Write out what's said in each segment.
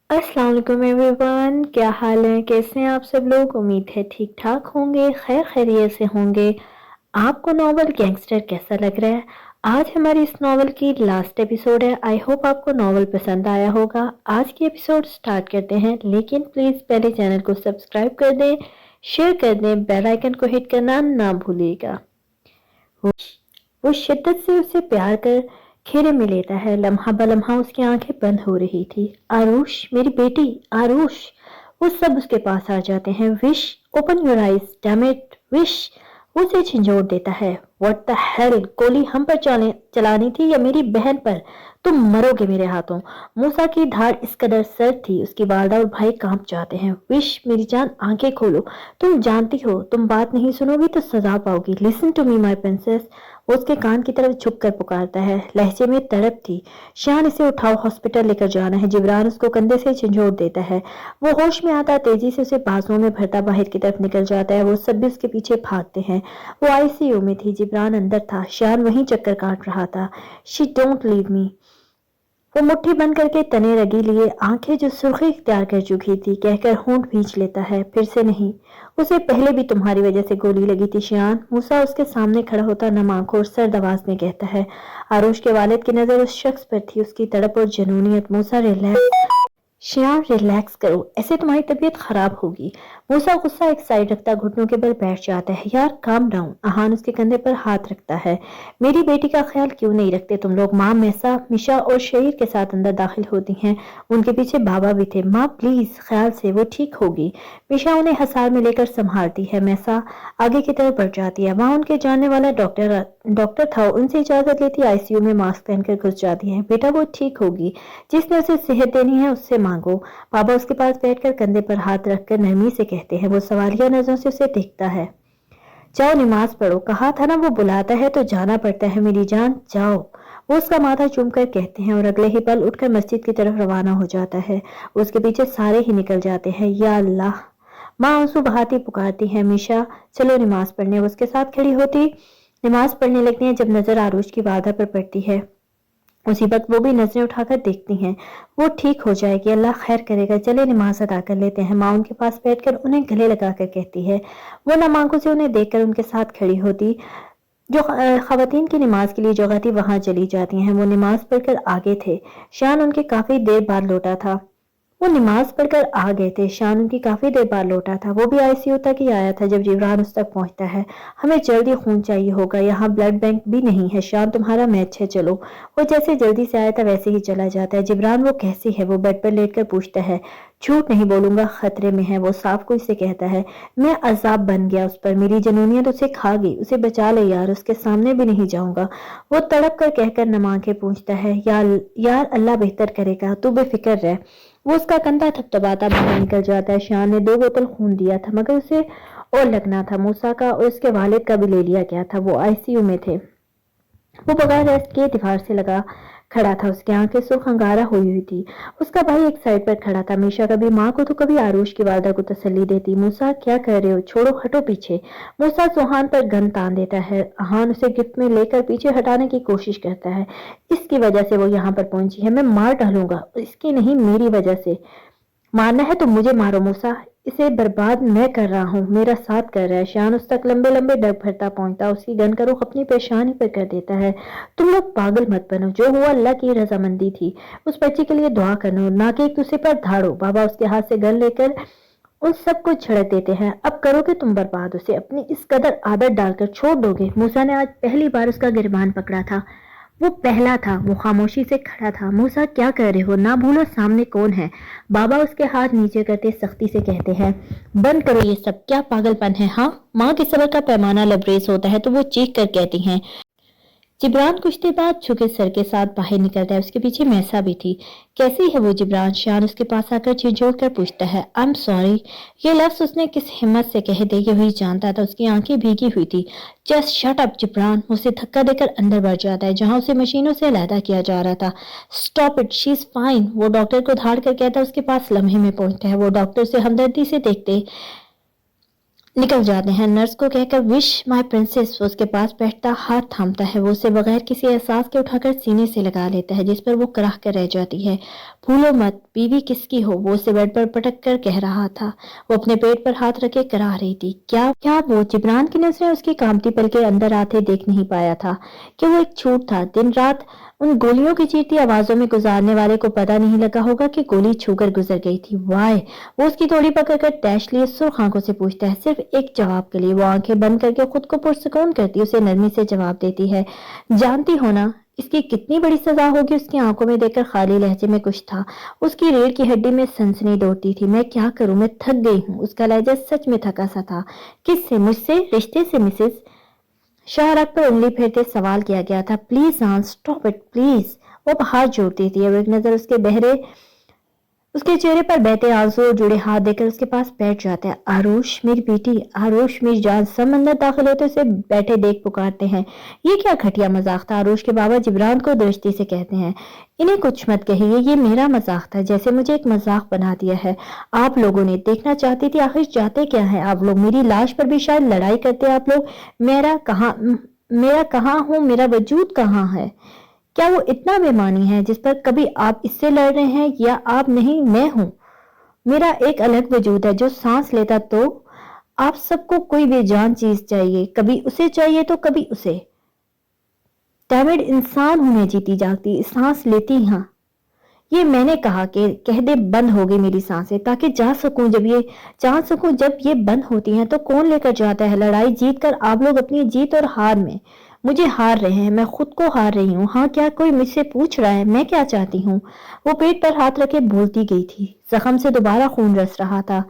अस्सलाम वालेकुम एवरीवन, क्या हाल है? कैसे हैं आप सब लोग? उम्मीद है ठीक ठाक होंगे, खैर खैरियत से होंगे। आपको नॉवल गैंगस्टर कैसा लग रहा है? आज हमारी इस नॉवल की लास्ट एपिसोड है। आई होप आपको नॉवल पसंद आया होगा। आज की एपिसोड स्टार्ट करते हैं, लेकिन प्लीज पहले चैनल को सब्सक्राइब कर दें, शेयर कर दें, बेल आइकन को हिट करना ना भूलिएगा। वो वो शिद्दत से उससे प्यार कर घेरे में लेता है। लम्हा बलम्हा उसकी आंखें बंद हो रही थी। आरुष, मेरी बेटी, आरुष। वो सब उसके पास आ जाते हैं। Wish, open your eyes, damn it, wish. वो उसे झंझोड़ देता है। व्हाट द हेल, गोली हम पर चलानी थी या मेरी बहन पर? तुम मरोगे मेरे हाथों। मूसा की धाड़ इस कदर सर्द थी, उसकी वालदा और भाई कांप जाते हैं। विश, मेरी जान, आंखें खोलो। तुम जानती हो, तुम बात नहीं सुनोगी तो सजा पाओगी। Listen to me my princess. वो उसके कान की तरफ झुक कर पुकारता है। लहजे में तड़प थी। शान, इसे उठाओ, हॉस्पिटल लेकर जाना है। जिब्रान उसको कंधे से झंझोड़ देता है। वो होश में आता, तेजी से उसे बाजुओं में भरता बाहर की तरफ निकल जाता है। वो सब भी उसके पीछे भागते हैं। वो आईसीयू में थी, जिब्रान अंदर था। शान वहीं चक्कर काट रहा था। She don't leave me. वो मुट्ठी बंद करके तने रगी लिए, आंखें जो सुर्खी इख्तियार कर चुकी थी, कहकर होंठ भींच लेता है। फिर से नहीं, उसे पहले भी तुम्हारी वजह से गोली लगी थी शियान। मूसा उसके सामने खड़ा होता नम आंखों और सर्द आवाज में कहता है। आरुष के वालिद की नजर उस शख्स पर थी, उसकी तड़प और जनूनियत। मूसा, रिलैक्स शियान, रिलैक्स करो, ऐसे तुम्हारी तबीयत खराब होगी। मूसा गुस्सा एक साइड रखता घुटनों के बल बैठ जाता है। यार काम डाउन। अहान उसके कंधे पर हाथ रखता है। मेरी बेटी का ख्याल क्यों नहीं रखते तुम लोग? माँ मैसा, मिशा और शहीर के साथ अंदर दाखिल होती हैं। उनके पीछे बाबा भी थे। माँ प्लीज, ख्याल से, वो ठीक होगी। मिशा उन्हें हसार में लेकर संभालती है। मैसा आगे की तरफ बढ़ जाती है। वहां उनके जानने वाला डॉक्टर था, उनसे इजाजत लेती आईसीयू में मास्क पहनकर घुस जाती है। बेटा वो ठीक होगी, जिसने उसे सेहत देनी है उससे मांगो। बाबा उसके पास बैठकर कंधे पर हाथ रखकर नरमी से कहते हैं। वो सवालिया नजरों से उसे देखता है। जाओ नमाज पढ़ो, कहा था ना, वो बुलाता है तो जाना पड़ता है मेरी जान, जाओ। वो उसका माथा चूम कर कहते हैं और अगले ही पल उठकर मस्जिद की तरफ रवाना हो जाता है। उसके पीछे सारे ही निकल जाते हैं। या अल्लाह। माँ आंसू बहाती पुकारती है, मीशा चलो नमाज पढ़ने। वो उसके साथ खड़ी होती नमाज पढ़ने लगती है। जब नजर आरुष की वादा पर पड़ती है, उसी वक्त वो भी नजरें उठाकर देखती हैं। वो ठीक हो जाएगी, अल्लाह खैर करेगा, चले नमाज अदा कर लेते हैं। माँ उनके पास बैठकर उन्हें गले लगाकर कहती है। वो नम आंखों से उन्हें देखकर उनके साथ खड़ी होती। जो खवातीन की नमाज के लिए जगह थी वहां चली जाती हैं। वो नमाज पढ़कर आगे थे। शान उनके काफी देर बाद लौटा था। वो नमाज पढ़कर आ गए थे। शान उनकी काफी देर बाद लौटा था। वो भी आईसीयू तक ही आया था जब जिब्रान उस तक पहुंचता है। हमें जल्दी खून चाहिए होगा, यहाँ ब्लड बैंक भी नहीं है। शान, तुम्हारा मैच है, चलो। वो जैसे जल्दी से आया था वैसे ही चला जाता है। जिब्रान, वो कैसी है? वो बेड पर लेटकर पूछता है। झूठ नहीं बोलूंगा, खतरे में है, वो साफ कोई से कहता है। मैं अजाब बन गया उस पर, मेरी जनूनियत उसे खा गई। उसे बचा ले यार, उसके सामने भी नहीं जाऊंगा। वो तड़प कर कहकर नमा के पूछता है। यार अल्लाह बेहतर करेगा, तू बेफिक्र रह। वो उसका कंधा थपथपाता बाहर निकल जाता है। शान ने 2 बोतल खून दिया था, मगर उसे और लगना था। मूसा का और उसके वालिद का भी ले लिया गया था। वो आईसीयू में थे। वो बगैर रेस्ट के दीवार से लगा खड़ा था। उसकी आंखें सुर्ख अंगारा हुई थी। उसका भाई एक साइड पर खड़ा था। मीशा कभी माँ को तो कभी आरुष की वालदा को तसल्ली देती। मूसा, क्या कर रहे हो? छोड़ो, हटो पीछे। मूसा सुहान पर गन तान देता है। अहान उसे गिफ्ट में लेकर पीछे हटाने की कोशिश करता है। इसकी वजह से वो यहाँ पर पहुंची है, मैं मार डालूंगा, इसकी नहीं मेरी वजह से। मारना है तो मुझे मारो मूसा, इसे बर्बाद मैं कर रहा हूँ, मेरा साथ कर रहा है। शान उस तक लंबे लंबे डग भरता पहुंचता, उसकी गन का रुख अपनी पेशानी पर कर देता है। तुम लोग पागल मत बनो, जो हुआ अल्लाह की रजामंदी थी। उस बच्चे के लिए दुआ करना, ना कि एक दूसरे पर धाड़ो। बाबा उसके हाथ से गन लेकर उन सबको छिड़क देते हैं। अब करोगे तुम बर्बाद, उसे अपनी इस कदर आदत डालकर छोड़ दोगे? मूसा ने आज पहली बार उसका गिरबान पकड़ा था। वो पहला था। वो खामोशी से खड़ा था। मूसा, क्या कर रहे हो? ना भूलो सामने कौन है। बाबा उसके हाथ नीचे करते सख्ती से कहते हैं। बंद करो ये सब, क्या पागलपन है? हाँ, माँ के सबर का पैमाना लबरेज होता है तो वो चीख कर कहती हैं। जिब्रान कुछ देर बाद झुके सर के साथ बाहर निकलता है। उसके पीछे मैसा भी थी। कैसी है वो जिब्रान? शान उसके पास आकर झिझोड़ कर पूछता है। I am sorry. ये लफ्ज उसने किस हिम्मत से कह दिए, हुई जानता था। उसकी आंखें भीगी हुई थी। Just shut up Jibran. उसे धक्का देकर अंदर बढ़ जाता है जहां उसे मशीनों से अलहदा किया जा रहा था। Stop it, she is fine. वो डॉक्टर को धाड़ कर कहता है। उसके पास लम्हे में पहुंचता है। वो डॉक्टर से हमदर्दी से देखते निकल जाते हैं। नर्स को कहकर विश माय प्रिंसेस। वो उसके पास बैठता हाथ थामता है। वो उसे बगैर किसी एहसास के उठाकर सीने से लगा लेता है, जिस पर वो कराह कर रह जाती है। भूलो मत बीवी किसकी हो, वो उसे बेड पर पटक कर कह रहा था। वो अपने पेट पर हाथ रखे कराह रही थी। क्या क्या वो जिब्रान की नजरें उसकी कांपती पल के अंदर आते देख नहीं पाया था कि वो एक छूट था। दिन रात उन गोलियों की चीखती आवाजों में गुजारने वाले को पता नहीं लगा होगा कि गोली छूकर गुजर गई थी। वाय वो उसकी थोड़ी पकड़कर तैश लिए सुर्ख आंखों से पूछता है, सिर्फ एक जवाब के लिए। वो आंखें बंद करके खुद को पुरसुकून करती उसे नरमी से जवाब देती है, जानती हो ना इसकी कितनी बड़ी सजा होगी। उसकी आंखों में देखकर खाली लहजे में कुछ था। उसकी रीढ़ की हड्डी में सनसनी दौड़ती थी। मैं क्या करूं, मैं थक गई हूं। उसका लहजा सच में थका सा था। किससे? मुझसे? रिश्ते से मिसेस शाहराग पर उंगली फेरते सवाल किया गया था। प्लीज आन, स्टॉप इट प्लीज। वो हाथ जोड़ती थी। अब एक नजर उसके चेहरे पर बहते आंसू और जुड़े हाथ देकर उसके पास बैठ जाते हैं। आरुष मेरी बेटी, आरुष मेरी जान। सब अंदर दाखिल होते उसे बैठे देख पुकारते हैं। ये क्या घटिया मजाक था। आरुष के बाबा जिब्रान को दृष्टि से कहते हैं, इन्हें कुछ मत कहिए, ये मेरा मजाक था, जैसे मुझे एक मजाक बना दिया है। आप लोगों ने देखना चाहती थी, आखिर चाहते क्या है आप लोग? मेरी लाश पर भी शायद लड़ाई करते आप लोग। मेरा कहाँ हूँ, मेरा वजूद कहाँ है? क्या वो इतना बेमानी है जिस पर कभी आप इससे लड़ रहे हैं? या आप नहीं, मैं हूं। मेरा एक अलग वजूद है जो सांस लेता। तो आप सबको कोई बेजान चीज चाहिए, कभी उसे चाहिए तो कभी उसे। डैमेड इंसान हूं मैं, जीती जागती, सांस लेती। हाँ, ये मैंने कहा कि कह दे बंद हो गई मेरी सांसें, ताकि जा सकूं जब ये बंद होती हैं तो कौन लेकर जाता है लड़ाई जीत कर? आप लोग अपनी जीत और हार में मुझे हार रहे हैं, मैं खुद को हार रही हूँ। हाँ, क्या कोई मुझसे पूछ रहा है मैं क्या चाहती हूँ? वो पेट पर हाथ रखे बोलती गई थी। जख्म से दोबारा खून रस रहा था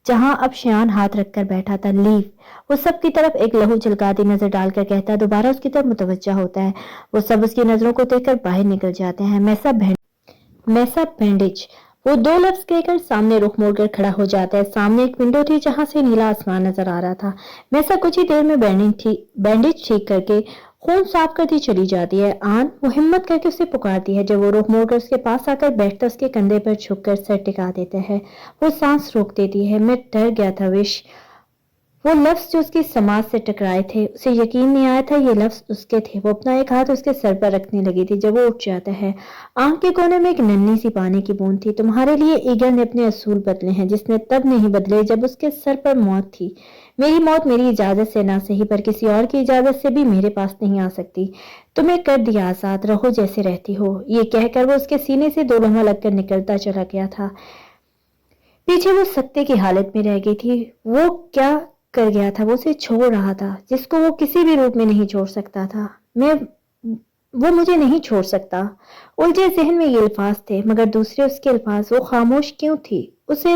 जहां अब शयान हाथ रखकर बैठा था। लीव। वो सब की तरफ एक लहू झलकाती नजर डालकर कहता है, दोबारा उसकी तरफ मुतवज्जा होता है। वो सब उसकी नजरों को देखकर बाहर निकल जाते हैं। मैसा बैंडेज। वो दो लफ्ज कहकर सामने रुख मोड़कर खड़ा हो जाता है। सामने एक विंडो थी जहां से नीला आसमान नजर आ रहा था। मैसा कुछ ही देर में बैंडेज ठीक करके खून साफ करती चली जाती है। आन, वो हिम्मत करके उसे पुकारती है। जब वो रुख मोड़कर उसके पास आकर बैठता उसके कंधे पर झुककर सर टिका देता है। वो सांस रोक देती है। मैं डर गया था विश। वो लफ्ज जो उसकी समाज से टकराए थे, उसे यकीन नहीं आया था ये लफ्ज उसके थे। वो अपना एक हाथ उसके सर पर रखने लगी थी जब वो उठ जाता है। आंख के कोने में एक नन्ही सी पानी की बूंद थी। तुम्हारे लिए ईगल ने अपने असूल बदले हैं, जिसने तब नहीं बदले जब उसके सर पर मौत थी। मेरी मौत मेरी इजाजत से ना सही पर किसी और की इजाजत से भी मेरे पास नहीं आ सकती। तुम्हें कर दिया आजाद, रहो जैसे रहती हो। ये कहकर वो उसके सीने से दो लम्हा लगकर निकलता चला गया था। पीछे वो सत्ते की हालत में रह गई थी। वो क्या कर गया था? वो उसे छोड़ रहा था जिसको वो किसी भी रूप में नहीं छोड़ सकता था। वो मुझे नहीं छोड़ सकता। उलझे जहन में ये अल्फाज थे, मगर दूसरे उसके अल्फाज। वो खामोश क्यों थी? उसे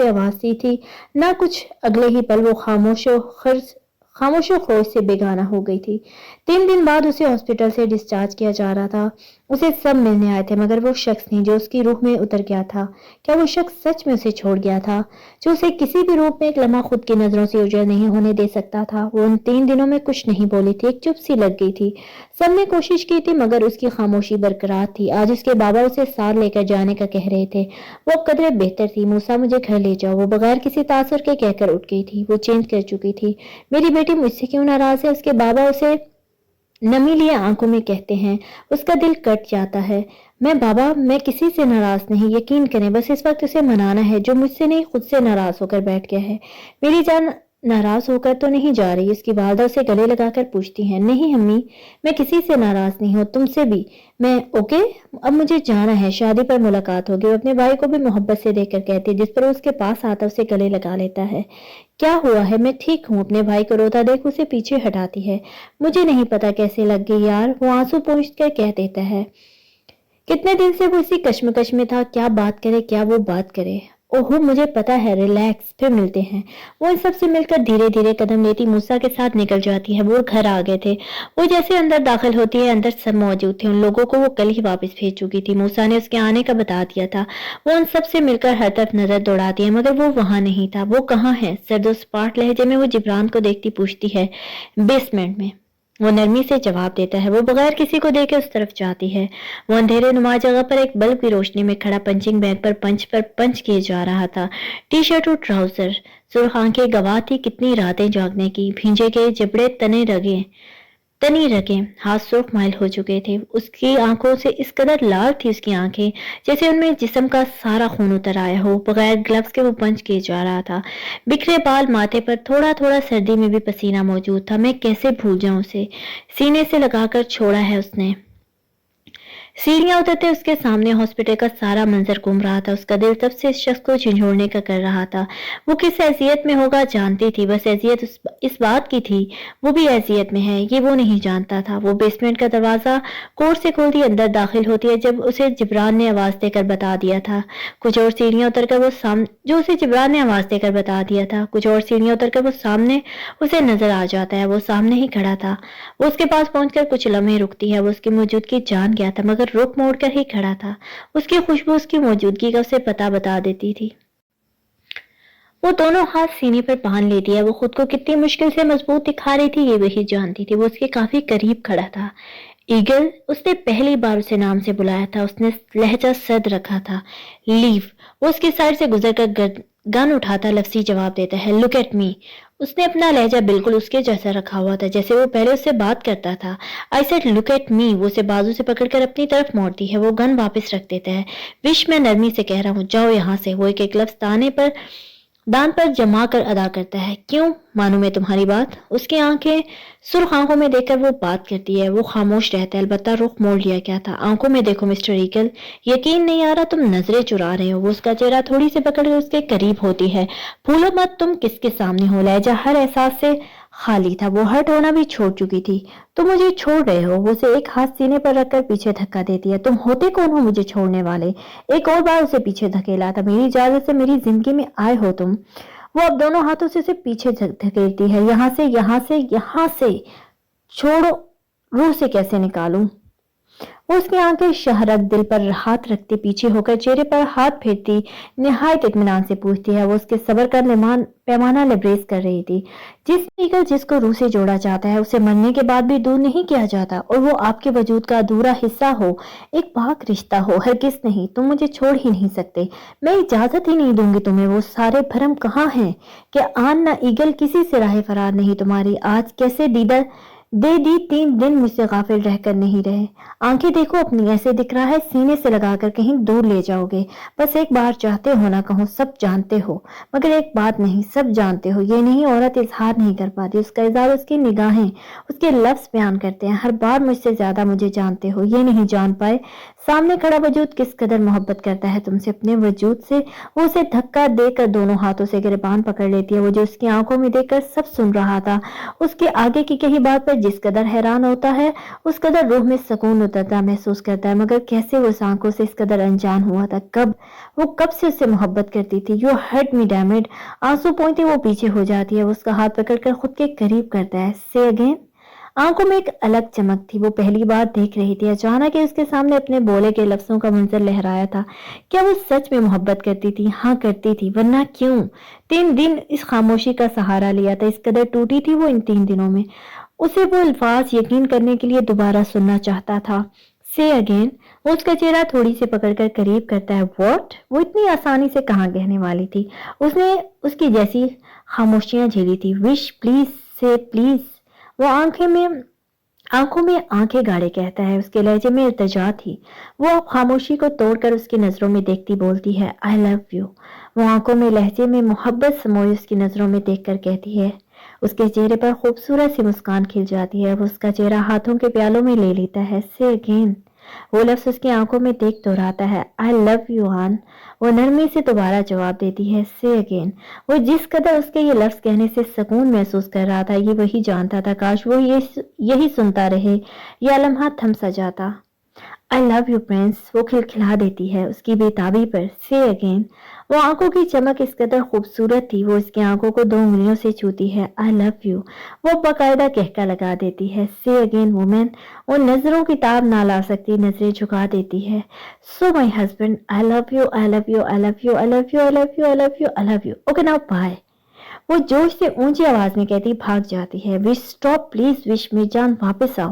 आवाज दी थी ना कुछ। अगले ही पल वो खामोश खोज से बेगाना हो गई थी। 3 दिन बाद उसे हॉस्पिटल से डिस्चार्ज किया जा रहा था। उसे सब मिलने आए थे, मगर वो शख्स नहीं जो उसकी रूह में उतर गया था। क्या वो शख्स सच में उसे छोड़ गया था, जो उसे किसी भी रूप में एक लम्हा खुद की नजरों से उजड़ नहीं होने दे सकता था? वो उन 3 दिनों में कुछ नहीं बोली थी। एक चुप सी लग गई थी। सबने कोशिश की थी मगर उसकी खामोशी बरकरार थी। आज उसके बाबा उसे साथ लेकर जाने का कह रहे थे। वो अब कदरे बेहतर थी। मूसा, मुझे घर ले जाओ, वो बगैर किसी तासर के कहकर उठ गई थी। वो चेंज कर चुकी थी। मेरी बेटी मुझसे क्यों नाराज है? उसके बाबा उसे नमी लिए आंखों में कहते हैं। उसका दिल कट जाता है। मैं किसी से नाराज नहीं, यकीन करें। बस इस वक्त उसे मनाना है जो मुझसे नहीं खुद से नाराज होकर बैठ गया है। मेरी जान नाराज होकर तो नहीं जा रही? उसकी वालदा उसे गले लगाकर पूछती हैं। नहीं अम्मी, मैं किसी से नाराज नहीं हूँ, तुमसे भी। मैं ओके, अब मुझे जाना है, शादी पर मुलाकात होगी। वो अपने भाई को भी मोहब्बत से देखकर कहती है, जिस पर उसके पास आता उसे गले लगा लेता है। क्या हुआ है? मैं ठीक हूँ। अपने भाई को रोता देख उसे पीछे हटाती है। मुझे नहीं पता कैसे लग गई यार, वो आंसू पोंछ कर कह देता है। कितने दिन से वो इसी कश्मकश में था, क्या बात करे, क्या वो बात करे। ओहो, मुझे पता है, रिलैक्स, फिर मिलते हैं। वो इन सबसे मिलकर धीरे धीरे कदम लेती मूसा के साथ निकल जाती है। वो घर आ गए थे। वो जैसे अंदर दाखिल होती है, अंदर सब मौजूद थे। उन लोगों को वो कल ही वापस भेज चुकी थी। मूसा ने उसके आने का बता दिया था। वो उन सबसे मिलकर हर तरफ नजर दौड़ाती है, मगर वो वहां नहीं था। वो कहाँ है? सर्दो सपाट लहजे में वो जिब्रान को देखती पूछती है। बेसमेंट में, वो नरमी से जवाब देता है। वो बगैर किसी को देखे उस तरफ जाती है। वो अंधेरे नुमा जगह पर एक बल्ब की रोशनी में खड़ा पंचिंग बैग पर पंच किए जा रहा था। टी शर्ट और ट्राउजर। सुर्ख आंखें गवाह थी कितनी रातें जागने की। भींजे के जबड़े तने रगे तनी रगे हाथ सुर्ख माइल हो चुके थे। उसकी आंखों से इस कदर लाल थी उसकी आंखें, जैसे उनमें जिस्म का सारा खून उतर आया हो। बगैर ग्लव्स के वो पंच किए जा रहा था। बिखरे बाल, माथे पर थोड़ा थोड़ा सर्दी में भी पसीना मौजूद था। मैं कैसे भूल जाऊं उसे। सीने से लगाकर छोड़ा है उसने। सीढ़ियां उतरते उसके सामने हॉस्पिटल का सारा मंजर घूम रहा था। उसका दिल तब से इस शख्स को झंझोड़ने का कर रहा था। वो किस हैसियत में होगा जानती थी, बस हैसियत इस बात की थी वो भी हैसियत में है, ये वो नहीं जानता था। वो बेसमेंट का दरवाजा कोर्ट से खोलती अंदर दाखिल होती है जब उसे जिब्रान ने आवाज देकर बता दिया था। कुछ और सीढ़ियां उतरकर वो सामने जो उसे जिब्रान ने आवाज देकर बता दिया था कुछ और सीढ़ियां उतरकर वो सामने उसे नजर आ जाता है। वो सामने ही खड़ा था। वो उसके पास पहुंचकर कुछ लम्हे रुकती है। वो उसकी मौजूदगी जान गया था, मगर रुक मोड़ कर ही खड़ा था। उसकी खुशबू उसकी मौजूदगी का उसे पता बता देती थी। वो दोनों हाथ सीने पर बांध लेती है। वो खुद को कितनी मुश्किल से मजबूत दिखा रही थी ये वही जानती थी। वो उसके काफी करीब खड़ा था। ईगल, उसने पहली बार उसे नाम से बुलाया था। उसने लहजा सद रखा था। लीव। वो उसकी साइड से गुजरकर गन उठाता लफ्सी जवाब देता है, लुक एट मी। उसने अपना लहजा बिल्कुल उसके जैसा रखा हुआ था जैसे वो पहले उससे बात करता था। I said look at me. वो उसे बाजू से पकड़कर अपनी तरफ मोड़ती है। वो गन वापस रख देता है। विश, मैं नरमी से कह रहा हूँ, जाओ यहाँ से। वो एक एक लफ्ज दान पर जमा कर अदा करता है। क्यों मानूं मैं तुम्हारी बात? उसकी आंखें सुर्ख आंखों में देखकर वो बात करती है। वो खामोश रहता है, अलबत्ता रुख मोड़ लिया क्या था। आंखों में देखो मिस्टर ईगल, यकीन नहीं आ रहा तुम नजरें चुरा रहे हो। वो उसका चेहरा थोड़ी सी पकड़कर उसके करीब होती है। भूलो मत तुम किसके सामने हो। लहजा हर एहसास से खाली था। वो हर्ट होना भी छोड़ चुकी थी। तुम मुझे छोड़ रहे हो। वो उसे एक हाथ सीने पर रखकर पीछे धक्का देती है। तुम होते कौन हो मुझे छोड़ने वाले? एक और बार उसे पीछे धकेला था। मेरी इजाजत से मेरी जिंदगी में आए हो तुम। वो अब दोनों हाथों से उसे पीछे धकेलती है। यहाँ से, यहाँ से, यहाँ से। छोड़ो। रूह से कैसे निकालूं? वो उसकी आंखें शहरक दिल पर हाथ रखते पीछे होकर चेहरे पर हाथ फेरती निहायत इत्मीनान से पूछती है। वो उसके सब्र का पैमाना लबरेज कर रही थी। जिसको रूह से जोड़ा जाता है उसे मरने के बाद भी दूर नहीं किया जाता, और वो आपके वजूद का अधूरा हिस्सा हो, एक पाक रिश्ता हो। हरगिज नहीं, तुम मुझे छोड़ ही नहीं सकते। मैं इजाजत ही नहीं दूंगी तुम्हें। वो सारे भरम कहाँ हैं कि आन ना ईगल किसी से राह फरार नहीं तुम्हारी। आज कैसे दीदा दे दी, 3 दिन मुझसे गाफिल रहकर नहीं रहे। आंखें देखो अपनी, ऐसे दिख रहा है सीने से लगाकर कहीं दूर ले जाओगे। बस एक बार चाहते हो ना कहो, सब जानते हो, मगर एक बात नहीं, सब जानते हो। ये नहीं, औरत इजहार नहीं कर पाती, उसका इजहार उसकी निगाहें, उसके लफ्ज बयान करते हैं। हर बार मुझसे ज्यादा मुझे जानते हो, ये नहीं जान पाए सामने खड़ा वजूद किस कदर मोहब्बत करता है तुमसे, अपने वजूद से। वो उसे धक्का देकर दोनों हाथों से गिरबान पकड़ लेती है। वो जो उसकी आंखों में देखकर सब सुन रहा था, उसके आगे की कही बात पर जिस कदर हैरान होता है उस कदर रूह में सुकून उतरता महसूस करता है। मगर कैसे वो उस आंखों से इस कदर अनजान हुआ था? कब से उससे मोहब्बत करती थी? You hurt me damn it. आंसू पोंछते वो पीछे हो जाती है। वो उसका हाथ पकड़कर खुद के करीब करता है। से अगेन। आंखों में एक अलग चमक थी। वो पहली बार देख रही थी। अचानक ही उसके सामने अपने बोले के लफ्जों का मंजर लहराया था। क्या वो सच में मोहब्बत करती थी? हाँ करती थी, वरना क्यों 3 दिन इस खामोशी का सहारा लिया था? इस कदर टूटी थी वो इन 3 दिनों में। उसे वो अल्फाज यकीन करने के लिए दोबारा सुनना चाहता था। से अगेन। वो उसका चेहरा थोड़ी सी पकड़कर करीब करता है। व्हाट? वो इतनी आसानी से कहाँ कहने वाली थी? उसने उसकी जैसी खामोशियां झेली थी। विश, प्लीज से प्लीज। वो आंखों में आंखें गाड़े कहता है। उसके लहजे में इल्तिजा थी। वो अब खामोशी को तोड़कर उसकी नजरों में देखती बोलती है, आई लव यू। वो आंखों में लहजे में मोहब्बत समोई उसकी नजरों में देखकर कहती है। उसके चेहरे पर खूबसूरत सी मुस्कान खिल जाती है। वो उसका चेहरा हाथों के प्यालों में ले लेता है। से अगेन। वो लफ्ज उसकी आंखों में देख दोहराता है, आई लव यू आन। वो नरमी से दोबारा जवाब देती है, से अगेन। वो जिस कदर उसके ये लफ्ज कहने से सुकून महसूस कर रहा था, ये वही जानता था। काश वो यही सुनता रहे, या लम्हा थम सा जाता। आई लव यू प्रिंस। वो खिलखिला देती है उसकी बेताबी पर। से अगेन। वो आंखों की चमक इस कदर खूबसूरत थी। वो इसकी आंखों को 2 उंगलियों से छूती है। आई लव यू। वो बाकायदा कहका लगा देती है। से अगेन वुमेन। वो नजरों की ताब ना ला सकती, नजरें झुका देती है। So my husband, I love you, I love you, I love you, I love you, I love you, I love you, I love you. Okay now bye. वो जोश से ऊंची आवाज में कहती भाग जाती है, विश स्टॉप प्लीज, विश मीरजान वापस आओ।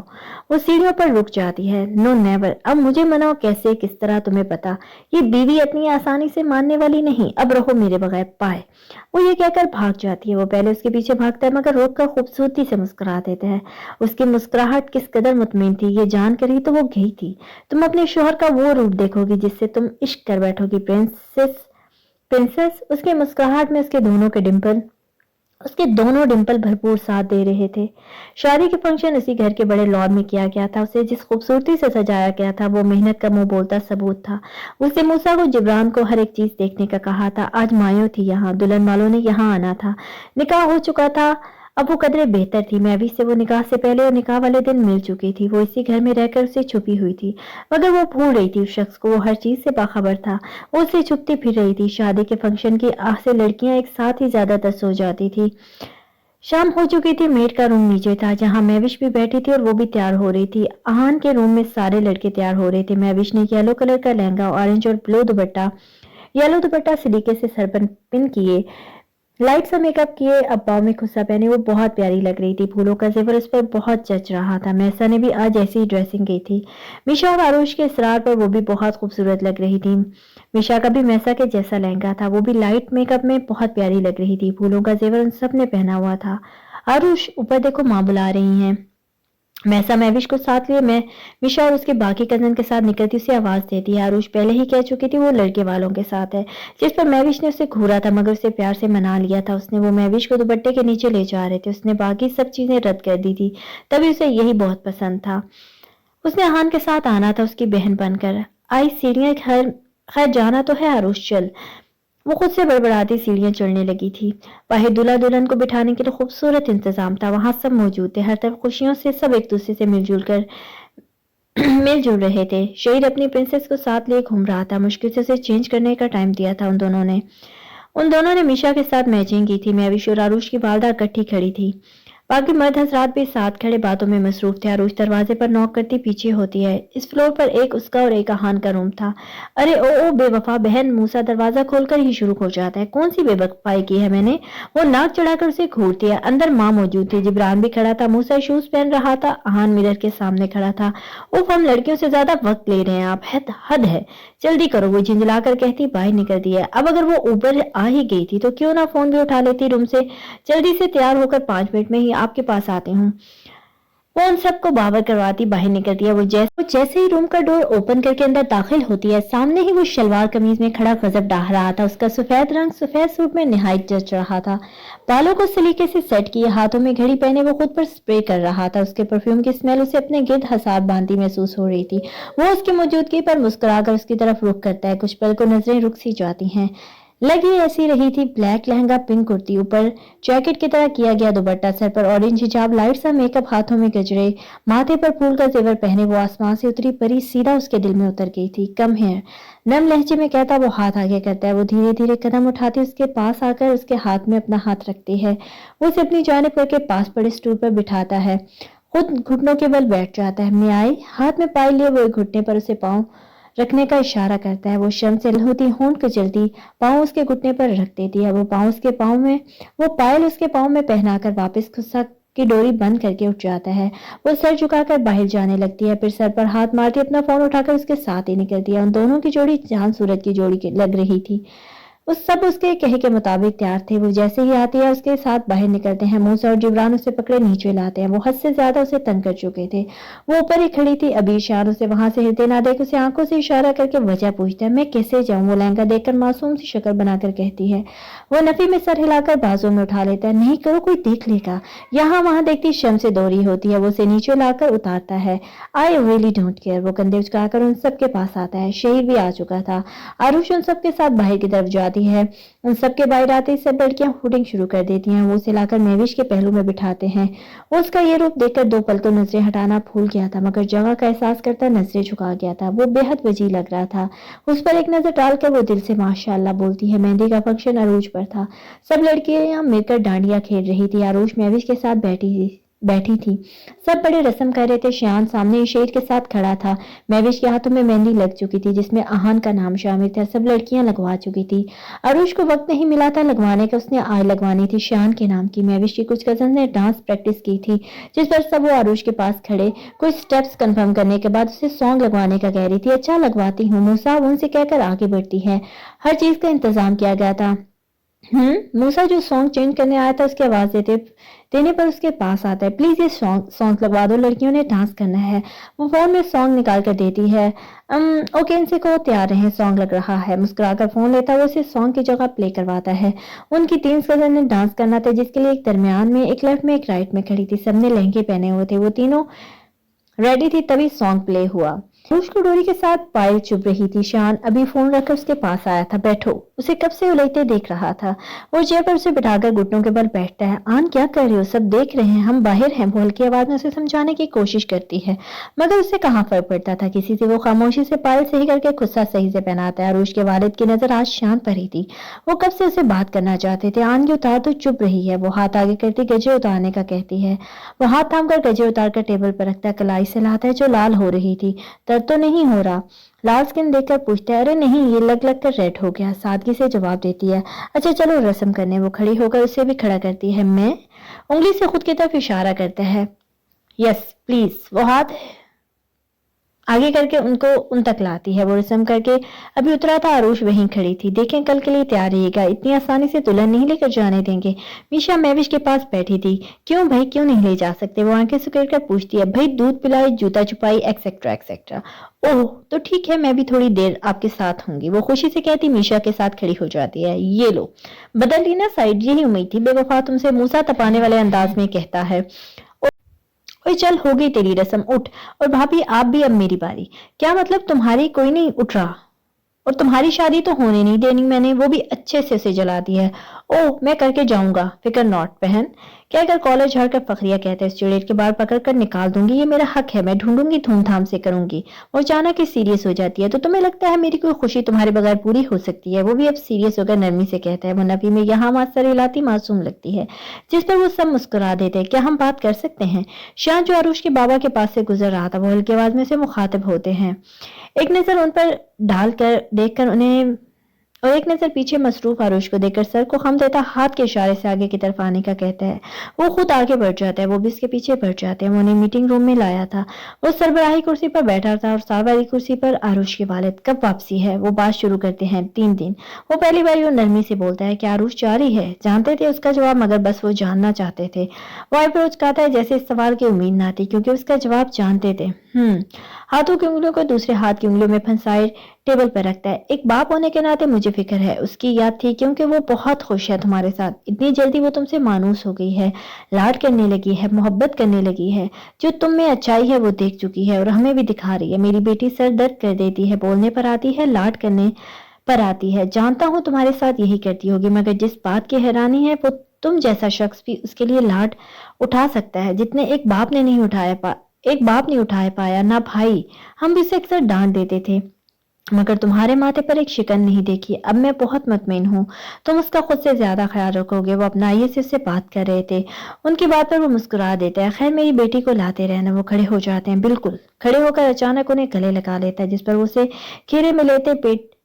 वो सीढ़ियों पर रुक जाती है, नो नेवर, अब मुझे मनाओ कैसे, किस तरह तुम्हें पता, ये बीवी इतनी आसानी से मानने वाली नहीं, अब रहो मेरे बगैर, बाय। वो ये कहकर भाग जाती है। वो पहले उसके पीछे भागता है मगर रोक कर खूबसूरती से मुस्कुरा देता है। उसकी मुस्कुराहट किस कदर मुतमिन थी ये जानकर ही तो वो गई थी। तुम अपने शोहर का वो रूप देखोगी जिससे तुम इश्क कर बैठोगी प्रिंसेस। प्रिंसेस, उसकी मुस्कुराहट में उसके दोनों डिंपल भरपूर साथ दे रहे थे। शादी के फंक्शन इसी घर के बड़े लॉन में किया गया था। उसे जिस खूबसूरती से सजाया गया था वो मेहनत का मुंह बोलता सबूत था। उससे मूसा को जिब्रान को हर एक चीज देखने का कहा था। आज मायो थी यहाँ, दुल्हन वालों ने यहाँ आना था, निकाह हो चुका था, अब वो कदरे बेहतर थी। मैं भी से वो निकाह से पहले और निकाह वाले दिन मिल चुकी थी। वो इसी घर में रहकर उसे छुपी हुई थी मगर वो भूल रही थी उस शख्स को। वो हर चीज से बाखबर था। वो उससे छुपती फिर रही थी। शादी के फंक्शन की आह से लड़कियां एक साथ ही ज्यादातर सो जाती थी। शाम हो चुकी थी। मेड का रूम नीचे था जहां मैविश भी बैठी थी और वो भी तैयार हो रही थी। आहान के रूम में सारे लड़के तैयार हो रहे थे। मैविश ने येलो कलर का लहंगा, ऑरेंज और ब्लू दुपट्टा, येलो दुपट्टा सलीके से सर पर पिन किए, लाइट सा मेकअप किए, अब पाँव में खुस्सा पहने वो बहुत प्यारी लग रही थी। फूलों का जेवर उस पर बहुत जच रहा था। मैसा ने भी आज ऐसी ही ड्रेसिंग की थी। मिशा और आरुष के इसरार पर वो भी बहुत खूबसूरत लग रही थी। मिशा का भी मैसा के जैसा लहंगा था। वो भी लाइट मेकअप में बहुत प्यारी लग रही थी। फूलों का जेवर उन सब ने पहना हुआ था। आरुष, ऊपर देखो, माँ बुला रही हैं। मैसा मैविश को साथ लिए मैं मिशा और उसके बाकी कजन के साथ निकलती उसे आवाज देती है। आरुष पहले ही कह चुकी थी वो लड़के वालों के साथ है, जिस पर मैविश ने उसे घूरा था मगर उसे प्यार से मना लिया था उसने। वो मैविश को दुपट्टे के नीचे ले जा रहे थे। उसने बाकी सब चीजें रद्द कर दी थी, तभी उसे यही बहुत पसंद था। उसने आहान के साथ आना था उसकी बहन बनकर। आई सीढ़ियां, खैर जाना तो है आरुष, चल। वो खुद से बड़बड़ाती सीढ़ियां चढ़ने लगी थी। बाहर दूल्हा दुल्हन को बिठाने के लिए खूबसूरत इंतजाम था। वहां सब मौजूद थे। हर तरफ खुशियों से सब एक दूसरे से मिलजुल रहे थे। शहीद अपनी प्रिंसेस को साथ लिए घूम रहा था। मुश्किल से उसे चेंज करने का टाइम दिया था उन दोनों ने मिशा के साथ मैचिंग की थी। मैविश और आरुष की वालदा इकट्ठी खड़ी थी। बाकी मर्द हजरात भी साथ खड़े बातों में मसरूफ थे। आरुष दरवाजे पर नॉक करती पीछे होती है। इस फ्लोर पर एक उसका और एक आहान का रूम था। अरे ओ बेवफा बहन, मूसा दरवाजा खोलकर ही शुरू हो जाता है। कौन सी बेवफाई की है मैंने? वो नाक चढ़ाकर उसे घूरती है। अंदर माँ मौजूद थी। जिब्रान भी खड़ा था। मूसा शूज पहन रहा था। आहान मिरर के सामने खड़ा था। उफ, हम लड़कियों से ज्यादा वक्त ले रहे हैं आप, हद है, जल्दी करो। वो झिंझलाकर कहती बाहर निकल दिया। अब अगर वो ऊपर आ ही गई थी तो क्यों ना फोन भी उठा लेती रूम से। जल्दी से तैयार होकर 5 मिनट में ही आपके पास आती हूँ। वो उन सबको बाबर करवाती बाहर निकलती है। वो जैसे ही रूम का डोर ओपन करके अंदर दाखिल होती है, सामने ही वो शलवार कमीज में खड़ा गजब डाह रहा था। उसका सफेद रंग सफेद सूट में निहायत जच रहा था। बालों को सलीके से सेट किए, हाथों में घड़ी पहने वो खुद पर स्प्रे कर रहा था। उसके परफ्यूम की स्मेल उसे अपने गिर्द हसाब बांधी महसूस हो रही थी। वो उसकी मौजूदगी पर मुस्कुराकर उसकी तरफ रुख करता है। कुछ पल को नजरें रुक सी जाती हैं। लगी ऐसी रही थी। ब्लैक लहंगा, पिंक कुर्ती, ऊपर जैकेट की तरह किया गया दुपट्टा, सर पर ऑरेंज हिजाब, लाइट सा मेकअप, हाथों में गजरे, माथे पर फूल का जेवर पहने वो आसमान से उतरी परी सीधा उसके दिल में उतर गई थी। कम है, नम लहजे में कहता वो हाथ आगे करता है। वो धीरे धीरे कदम उठाती उसके पास आकर उसके हाथ में अपना हाथ रखती है। वो उसे अपनी जानिब करके पास पड़े स्टूल पर बिठाता है। खुद घुटनों के बल बैठ जाता है। मैं आई, हाथ में पाई लिए वो एक घुटने पर उसे पाँव रखने का इशारा करता है। वो शर्म से लहूती होंठ को जल्दी पाँव उसके घुटने पर रख देती है। वो पायल उसके पाँव में पहनाकर वापस खुस्सा की डोरी बंद करके उठ जाता है। वो सर झुकाकर बाहर जाने लगती है। फिर सर पर हाथ मारती अपना फोन उठाकर उसके साथ ही निकलती है। उन दोनों की जोड़ी चांद सूरज की जोड़ी लग रही थी। सब उसके कहे के मुताबिक तैयार थे। वो जैसे ही आती है उसके साथ बाहर निकलते हैं। मूसा और जिब्रान उसे पकड़े नीचे लाते हैं। वो हद से ज्यादा उसे तंग कर चुके थे। वो ऊपर ही खड़ी थी। अभी शान उसे वहां से हिलते ना देख उसे आंखों से इशारा करके वजह पूछता है। मैं कैसे जाऊं? वो लहंगा देखकर मासूम सी शक्ल बनाकर कहती है। वो नफी में सर हिलाकर बाजू में उठा लेता है। नहीं करो, कोई देख लेगा। यहाँ वहां देखती शर्म से दौरी होती है। वो उसे नीचे लाकर उतारता है। I really don't care. वो कंधे उचकाकर उन सबके पास आता है। शहीद भी आ चुका था। आरुष उन सबके साथ बाहर की तरफ जाती है। उन सबके बाहर आते ही सब लड़कियां हुटिंग शुरू कर देती हैं। वो उसे लाकर मैविश के पहलू में बिठाते हैं। वो उसका ये रूप देखकर 2 पल तो नजरें हटाना भूल गया था मगर जगह का एहसास करता नजरें झुका गया था। वो बेहद वजी लग रहा था। उस पर एक नजर डालकर वो दिल से माशाअल्लाह बोलती है। मेहंदी का फंक्शन अरूज पर था। सब लड़कियां मिलकर डांडिया खेल रही थी। आरुष मैविश के साथ बैठी थी। बैठी थी। सब बड़े रस्म कर रहे थे। शान सामने शेर के साथ खड़ा था। महविश के हाथों में मेहंदी लग चुकी थी जिसमें आहान का नाम शामिल था। सब लड़कियां लगवा चुकी थी। अरुष को वक्त नहीं मिला था लगवाने का। उसने आज लगवानी थी शान के नाम की। महविश की कुछ कजन ने डांस प्रैक्टिस की थी जिस पर सब वो अरुष के पास खड़े कुछ स्टेप्स कंफर्म करने के बाद उसे सॉन्ग लगवाने का कह रही थी। अच्छा लगवाती हूँ मूसा, उनसे कहकर आगे बढ़ती है। हर चीज का इंतजाम किया गया था। मूसा जो सॉन्ग चेंज करने आया था उसकी आवाज देने पर उसके पास आता है। प्लीज ये सॉन्ग लगवा दो, लड़कियों ने डांस करना है। वो फोन में सॉन्ग निकाल कर देती है। ओके इनसे को तैयार रहे, सॉन्ग लग रहा है। मुस्कुराकर फोन लेता है, वो इसे सॉन्ग की जगह प्ले करवाता है। उनकी 3 कजन ने डांस करना था जिसके लिए एक दरमियान में, एक लेफ्ट में, एक राइट में खड़ी थी। सबने लहंगे पहने हुए थे। वो तीनों रेडी थी तभी सॉन्ग प्ले हुआ। अनुष को डोरी के साथ पायल चुभ रही थी। शान अभी फोन रखकर उसके पास आया था। बैठो, उसे कब से उलझते देख रहा था। वो चेयर पर उसे बिठाकर घुटनों के बल बैठता है। आन क्या कर रही हो, सब देख रहे हैं, हम बाहर हैं। बोल की आवाज में उसे समझाने की कोशिश करती है मगर उसे कहाँ फर्क पड़ता था किसी से। वो खामोशी से पायल सही करके खुस्सा सही से पहनाता है। अरुष के वालिद की नजर आज शान पर ही थी। वो कब से उसे बात करना चाहते थे। आन की उतार तो चुप रही है। वो हाथ आगे करती गजे उतारने का कहती है। वो हाथ थाम कर गजे उतार कर टेबल पर रखता कलाई से लाता है जो लाल हो रही थी। दर्द तो नहीं हो रहा। लाल स्किन देखकर पूछता है। अरे नहीं, ये लग लग कर रेड हो गया। सादगी से जवाब देती है। अच्छा चलो रस्म करने। वो खड़ी होकर उसे भी खड़ा करती है। मैं उंगली से खुद की तरफ इशारा करता है। Yes please. वो हाथ आगे करके उनको उन तक लाती है। वो रस्म करके अभी उतरा था। अरुष वहीं खड़ी थी। देखें कल के लिए तैयार रहिएगा, इतनी आसानी से दुल्हन नहीं लेकर जाने देंगे। मीशा महविश के पास बैठी थी। क्यों भाई, क्यों नहीं ले जा सकते। वो आंखें सुकेड़ कर पूछती है। भाई दूध पिलाई, जूता छुपाई, एक्सेट्रा एक्सेट्रा। ओह तो ठीक है, मैं भी थोड़ी देर आपके साथ होंगी। वो खुशी से कहती मीशा के साथ खड़ी हो जाती है। ये लो बदल ली ना साइड, यही उम्मीद थी। बेवफा तुमसे मूसा तपाने वाले अंदाज में कहता है। ओए चल हो गई तेरी रस्म, उठ। और भाभी आप भी, अब मेरी बारी। क्या मतलब तुम्हारी कोई नहीं उठ रहा। और तुम्हारी शादी तो होने नहीं देनी मैंने, वो भी अच्छे से उसे जला दी है। ओह मैं करके जाऊंगा, फिकर नॉट बहन। कहकर कॉलेज हर कर फखरिया कहते हैं। चुड़ैल के बाल पकड़ कर निकाल दूंगी, ये मेरा हक है, मैं ढूंढूंगी, धूमधाम से करूंगी। वो अचानक ही सीरियस हो जाती है। तो तुम्हें लगता है मेरी कोई खुशी तुम्हारे बगैर पूरी हो सकती है। वो भी अब सीरियस होकर नरमी से कहता है। वो नबी में यहाँ मास्टर हिलाती मासूम लगती है जिस पर वो सब मुस्कुरा देते हैं। क्या हम बात कर सकते हैं। शान जो अरुष के बाबा के पास से गुजर रहा था वो हल्की आवाज में से मुखातिब होते हैं। एक नजर उन पर डालकर देखकर उन्हें और एक नजर पीछे मसरूफ आरुष को देखकर सर को खम देता हाथ के इशारे से आगे की तरफ आने का कहता है। वो खुद आगे बढ़ जाता है। वो भी इसके पीछे बढ़ जाते हैं। वो उन्हें मीटिंग रूम में लाया था। वो सरबराही कुर्सी पर बैठा था और सार वाली कुर्सी पर आरुष के वालिद। कब वापसी है। वो बात शुरू करते हैं। 3 दिन। वो पहली बार वो नरमी से बोलता है कि आरुष जा रही है। जानते थे उसका जवाब मगर बस वो जानना चाहते थे। वो अप्रोच कहता है जैसे इस सवाल की उम्मीद ना थी क्योंकि उसका जवाब जानते थे। हाथों की उंगलियों को दूसरे हाथ की उंगलियों में फंसाए टेबल पर रखता है। एक बाप होने के नाते मुझे फिक्र है, उसकी याद थी क्योंकि वो बहुत खुश है तुम्हारे साथ। इतनी जल्दी वो तुमसे मानूस हो गई है, लाड करने लगी है, मोहब्बत करने लगी है। जो तुम में अच्छाई है वो देख चुकी है और हमें भी दिखा रही है। मेरी बेटी सर दर्द कर देती है, बोलने पर आती है, लाड करने पर आती है। जानता हूँ तुम्हारे साथ यही करती होगी मगर जिस बात की हैरानी है वो तुम जैसा शख्स भी उसके लिए लाड उठा सकता है जितने एक बाप ने नहीं उठाया पाया ना भाई। हम भी उसे अक्सर डांट देते थे मगर तुम्हारे माथे पर एक शिकन नहीं देखी। अब मैं बहुत मुतमईन हूँ तुम उसका खुद से ज्यादा ख्याल रखोगे। वो अपनाइए से उससे बात कर रहे थे। उनकी बात पर वो मुस्कुरा देता है। खैर मेरी बेटी को लाते रहना। वो खड़े हो जाते हैं। बिल्कुल। खड़े होकर अचानक उन्हें गले लगा लेता है जिस पर वो उसे घेरे में लेते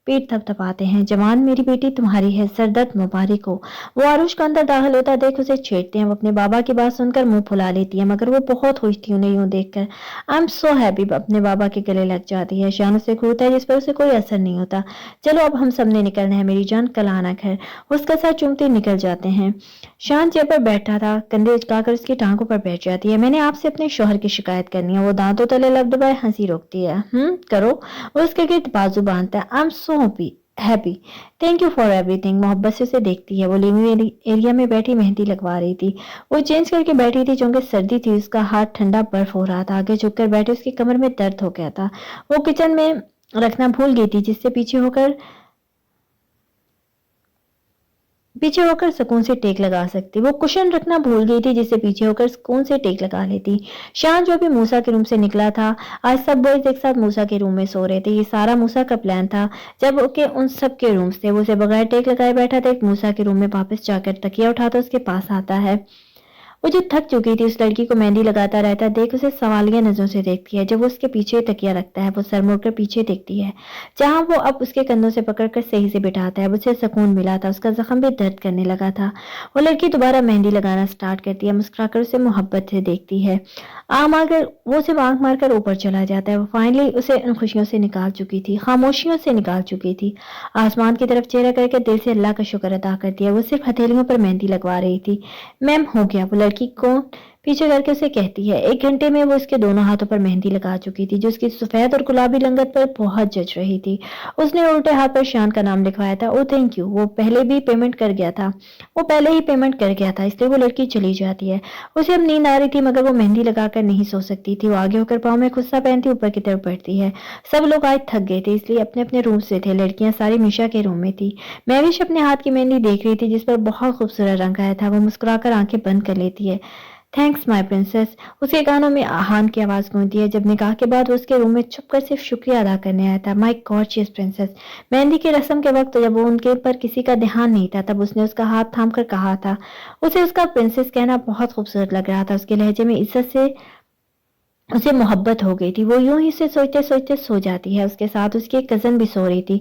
पेट थपथपाते हैं। जवान मेरी बेटी तुम्हारी है, सरदर्द मुबारक हो। वो आरुष का अंदर दाखिल होता देख उसे छेड़ते हैं। वो अपने बाबा की बात सुनकर मुंह फुला लेती है मगर वो बहुत खुश थी उन्हें यूं देखकर। I am so happy. अपने बाबा के गले लग जाती है। शान उसे घूरता है जिस पर उसे कोई असर नहीं होता। चलो अब हम सब ने निकलना है मेरी जान, कल आना घर। उसका सर चूमते निकल जाते हैं। शान चेयर पर बैठा था, कंधे उचकाकर उसकी टांगों पर बैठ जाती है। मैंने आपसे अपने शोहर की शिकायत करनी है। वो दांतों तले लब दबाए हंसी रोकती है। करो। वो उसके गिर्द बाजू बांधता है। I am so happy, thank you for everything. मोहब्बत से उसे देखती है। वो लिविंग एरिया में बैठी मेहंदी लगवा रही थी। वो चेंज करके बैठी थी क्योंकि सर्दी थी। उसका हाथ ठंडा बर्फ हो रहा था। आगे झुककर बैठे उसकी कमर में दर्द हो गया था। वो किचन में रखना भूल गई थी जिससे पीछे होकर सुकून से टेक लगा सकती। वो कुशन रखना भूल गई थी जिससे पीछे होकर सुकून से टेक लगा लेती। शान जो भी मूसा के रूम से निकला था, आज सब बॉयज एक साथ मूसा के रूम में सो रहे थे। ये सारा मूसा का प्लान था। जब के उन सब के रूम्स थे वो उसे बगैर टेक लगाए बैठा था। एक मूसा के रूम में वापस जाकर तकिया उठाता उसके पास आता है। وہ جو تھک چکی تھی اس لڑکی کو مہندی لگاتا رہتا دیکھ اسے سوالیہ نظروں سے دیکھتی ہے. جب وہ اس کے پیچھے تکیہ رکھتا ہے وہ سر موڑ کر پیچھے دیکھتی ہے جہاں وہ اب اس کے کندھوں سے پکڑ کر صحیح سے بٹھاتا ہے. اسے سکون ملا تھا, اس کا زخم بھی درد کرنے لگا تھا. وہ لڑکی دوبارہ مہندی لگانا سٹارٹ کرتی ہے, مسکرا کر اسے محبت سے دیکھتی ہے. وہ اسے آنکھ مار کر اوپر چلا جاتا ہے. وہ فائنلی اسے ان خوشیوں سے نکال چکی تھی, خاموشیوں سے نکال چکی تھی. آسمان کی طرف چہرہ کر کے دل سے اللہ کا شکر ادا کرتی ہے. وہ صرف ہتھیلیوں پر مہندی لگوا رہی تھی. میم ہو گیا, وہ لڑکی کو پیچھے کر کے اسے کہتی ہے. 1 گھنٹے میں وہ اس کے دونوں ہاتھوں پر مہندی لگا چکی تھی جو اس کی سفید اور گلابی لنگت پر بہت جچ رہی تھی. اس نے الٹے ہاتھ پر شان کا نام لکھوایا تھا. Oh thank you. وہ پہلے ہی پیمنٹ کر گیا تھا, اس لیے وہ لڑکی چلی جاتی ہے. اسے اب نیند آ رہی تھی مگر وہ مہندی لگا کر نہیں سو سکتی تھی. وہ آگے ہو کر پاؤں میں خصہ پہنتی اوپر کی طرف بڑھتی ہے. سب لوگ آج تھک گئے تھے اس لیے اپنے اپنے روم سے تھے. لڑکیاں ساری میشا کے روم میں تھی. مہوش اپنے ہاتھ کی مہندی دیکھ رہی تھی جس پر بہت خوبصورت رنگ آیا تھا. وہ مسکرا کر آنکھیں بند کر لیتی ہے. تھینکس مائی پرنسس. اس کے کانوں میں آہان کی آواز گونجتی ہے. جب نکاح کے بعد وہ اس کے روم میں چھپ کر صرف شکریہ ادا کرنے آیا تھا. مائی گارجیس پرنسس. مہندی کی رسم کے وقت جب وہ ان کے پر کسی کا دھیان نہیں تھا تب اس نے اس کا ہاتھ تھام کر کہا تھا. اسے اس کا پرنسس کہنا بہت خوبصورت لگ رہا تھا. اس کے لہجے میں عزت سے اسے محبت ہو گئی تھی. وہ یوں ہی سے سوچتے سوچتے سو جاتی ہے. اس کے ساتھ اس کی ایک کزن بھی سو رہی تھی.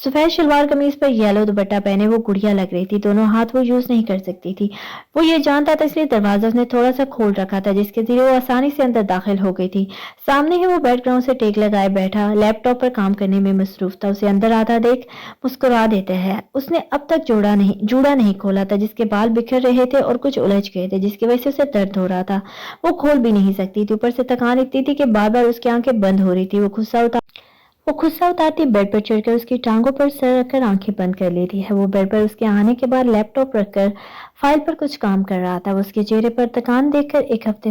سفید شلوار قمیض پر یلو دوپٹہ پہنے وہ گڑیا لگ رہی تھی. دونوں ہاتھ وہ یوز نہیں کر سکتی تھی. وہ یہ جانتا تھا اس لیے دروازہ اس نے تھوڑا سا کھول رکھا تھا جس کے ذریعے وہ آسانی سے اندر داخل ہو گئی تھی. سامنے ہی وہ بیک گراؤنڈ سے ٹیک لگائے بیٹھا لیپ ٹاپ پر کام کرنے میں مصروف تھا. اسے اندر آتا دیکھ مسکرا دیتا ہے. اس نے اب تک جوڑا نہیں کھولا تھا جس کے بال بکھر رہے تھے اور کچھ الجھ گئے تھے جس کی وجہ سے اسے درد ہو رہا تھا. وہ کھول بھی نہیں سکتی تھی. اوپر سے تکان اتنی تھی کہ بار بار اس کی آنکھیں بند ہو رہی تھی. وہ خصہ اتارتی بیڈ پر چڑھ کر اس کی ٹانگوں پر سر رکھ کر آنکھیں بند کر لیتی ہے. وہ بیڈ پر اس کے آنے کے بعد لیپ ٹاپ رکھ کر فائل پر کچھ کام کر رہا تھا. وہ اس کے چہرے پر تکان دیکھ کر ایک ہاتھ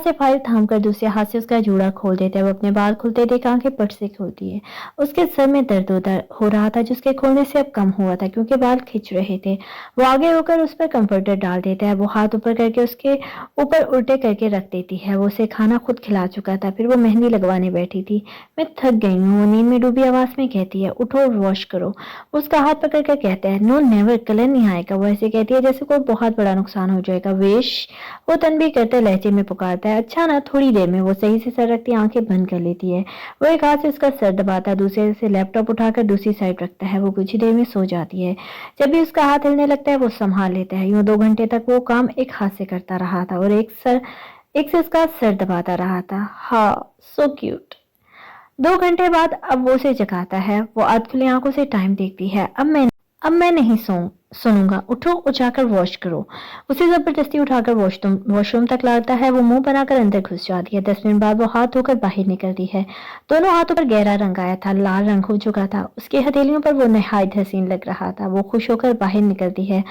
سے فائل تھام کر دوسرے ہاتھ سے اس کا جوڑا کھول دیتا ہے. وہ اپنے بال کھلتے دیکھ آنکھیں پٹ سے کھولتی ہے. اس کے سر میں درد ہو رہا تھا جس کے کھولنے سے اب کم ہوا تھا کیونکہ بال کھچ رہے تھے. وہ آگے ہو کر اس پر کمفرٹر ڈال دیتا ہے. وہ ہاتھ اوپر کر کے اس کے اوپر الٹے کر کے رکھ دیتی ہے. وہ اسے کھانا خود کھلا چکا تھا. پھر وہ مہندی لگوانے بیٹھی تھی. میں تھک گئی ہوں. وہ نیند میں ڈوبی آواز میں کہتی ہے. اٹھو واش کرو. اس کا ہاتھ پکڑ کر کہتا ہے. نو نیور, کلر نہیں آئے گا. وہ ایسے کہتی ہے جیسے کوئی بہت بڑا نقصان ہو جائے گا. ویش, وہ تنبیہ کرتے لہجے میں پکارتا ہے. اچھا نا, تھوڑی دیر میں. وہ صحیح سے سر رکھتی آنکھیں بند کر لیتی ہے. وہ ایک ہاتھ سے اس کا سر دباتا ہے, دوسرے سے لیپ ٹاپ اٹھا کر دوسری سائڈ رکھتا ہے. وہ کچھ دیر میں سو جاتی ہے. جب بھی اس کا ہاتھ ہلنے لگتا ہے وہ سنبھال لیتا ہے. یوں 2 گھنٹے تک وہ کام ایک ہاتھ سے کرتا رہا تھا اور ایک سے اس کا سر دباتا رہا تھا. ہاں, سو کیوٹ. 2 گھنٹے بعد اب وہ اسے جگاتا ہے. وہ آدھ کھلی آنکھوں سے ٹائم دیکھتی ہے. اب میں نہیں سنوں گا. اٹھو اور جا کر واش کرو. اسے زبردستی اٹھا کر واش روم تک لاتا ہے. وہ منہ بنا کر اندر گھس جاتی ہے. 10 منٹ بعد وہ ہاتھ دھو کر باہر نکلتی ہے. دونوں ہاتھوں پر گہرا رنگ آیا تھا, لال رنگ ہو چکا تھا. اس کی ہتھیلیوں پر وہ نہایت حسین لگ رہا تھا. وہ خوش ہو کر باہر نکلتی ہے.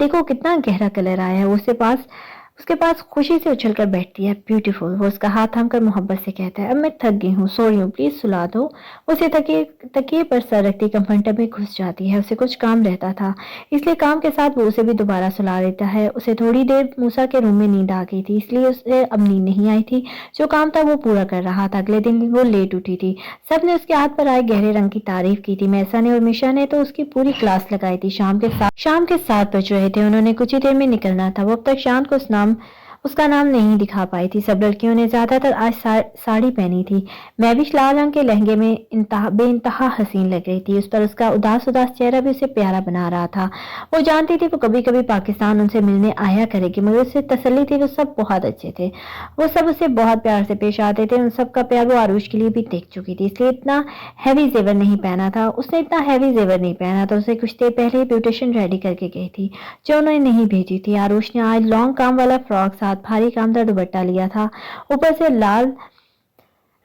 دیکھو کتنا گہرا کلر آیا ہے. وہ اس کے پاس خوشی سے اچھل کر بیٹھتی ہے. بیوٹیفل. وہ اس کا ہاتھ تھام کر محبت سے کہتا ہے. اب میں تھک گئی ہوں, سو رہی ہوں, پلیز سلا دو. اسے تکیے پر سر رکھتی کمفرٹر میں گھس جاتی ہے. اسے کچھ کام رہتا تھا اس لیے کام کے ساتھ وہ اسے بھی دوبارہ سلا دیتا ہے. اسے تھوڑی دیر موسیٰ کے روم میں نیند آ گئی تھی اس لیے اسے اب نیند نہیں آئی تھی. جو کام تھا وہ پورا کر رہا تھا. اگلے دن وہ لیٹ اٹھی تھی. سب نے اس کے ہاتھ پر آئے گہرے رنگ کی تعریف کی تھی. میسا نے اور میشا نے تو اس کی پوری کلاس لگائی تھی. شام کے 7 بج رہے تھے. انہوں نے کچھ ہی دیر میں نکلنا تھا. وہ اب تک شان کو اس کا نام نہیں دکھا پائی تھی. سب لڑکیوں نے زیادہ تر آج ساڑی پہنی تھی. مہوش لال رنگ کے لہنگے میں بے انتہا حسین لگ رہی تھی. اس پر اس کا اداس چہرہ بھی اسے پیارا بنا رہا تھا. وہ جانتی تھی وہ کبھی کبھی پاکستان ان سے ملنے آیا کرے گی مگر اسے تسلی تھی وہ سب بہت اچھے تھے. وہ سب اسے بہت پیار سے پیش آتے تھے. ان سب کا پیار وہ عروج کے لیے بھی دیکھ چکی تھی اس لیے اتنا ہیوی زیور نہیں پہنا تھا. اس نے اتنا ہیوی زیور نہیں پہنا تھا. اسے کچھ دیر پہلے بیوٹیشن ریڈی کر کے گئی تھی جو انہوں نے نہیں بھیجی تھی. عروج نے آج لانگ کام والا فراک ساتھ بھاری کامدار دوپٹہ لیا تھا. اوپر سے لال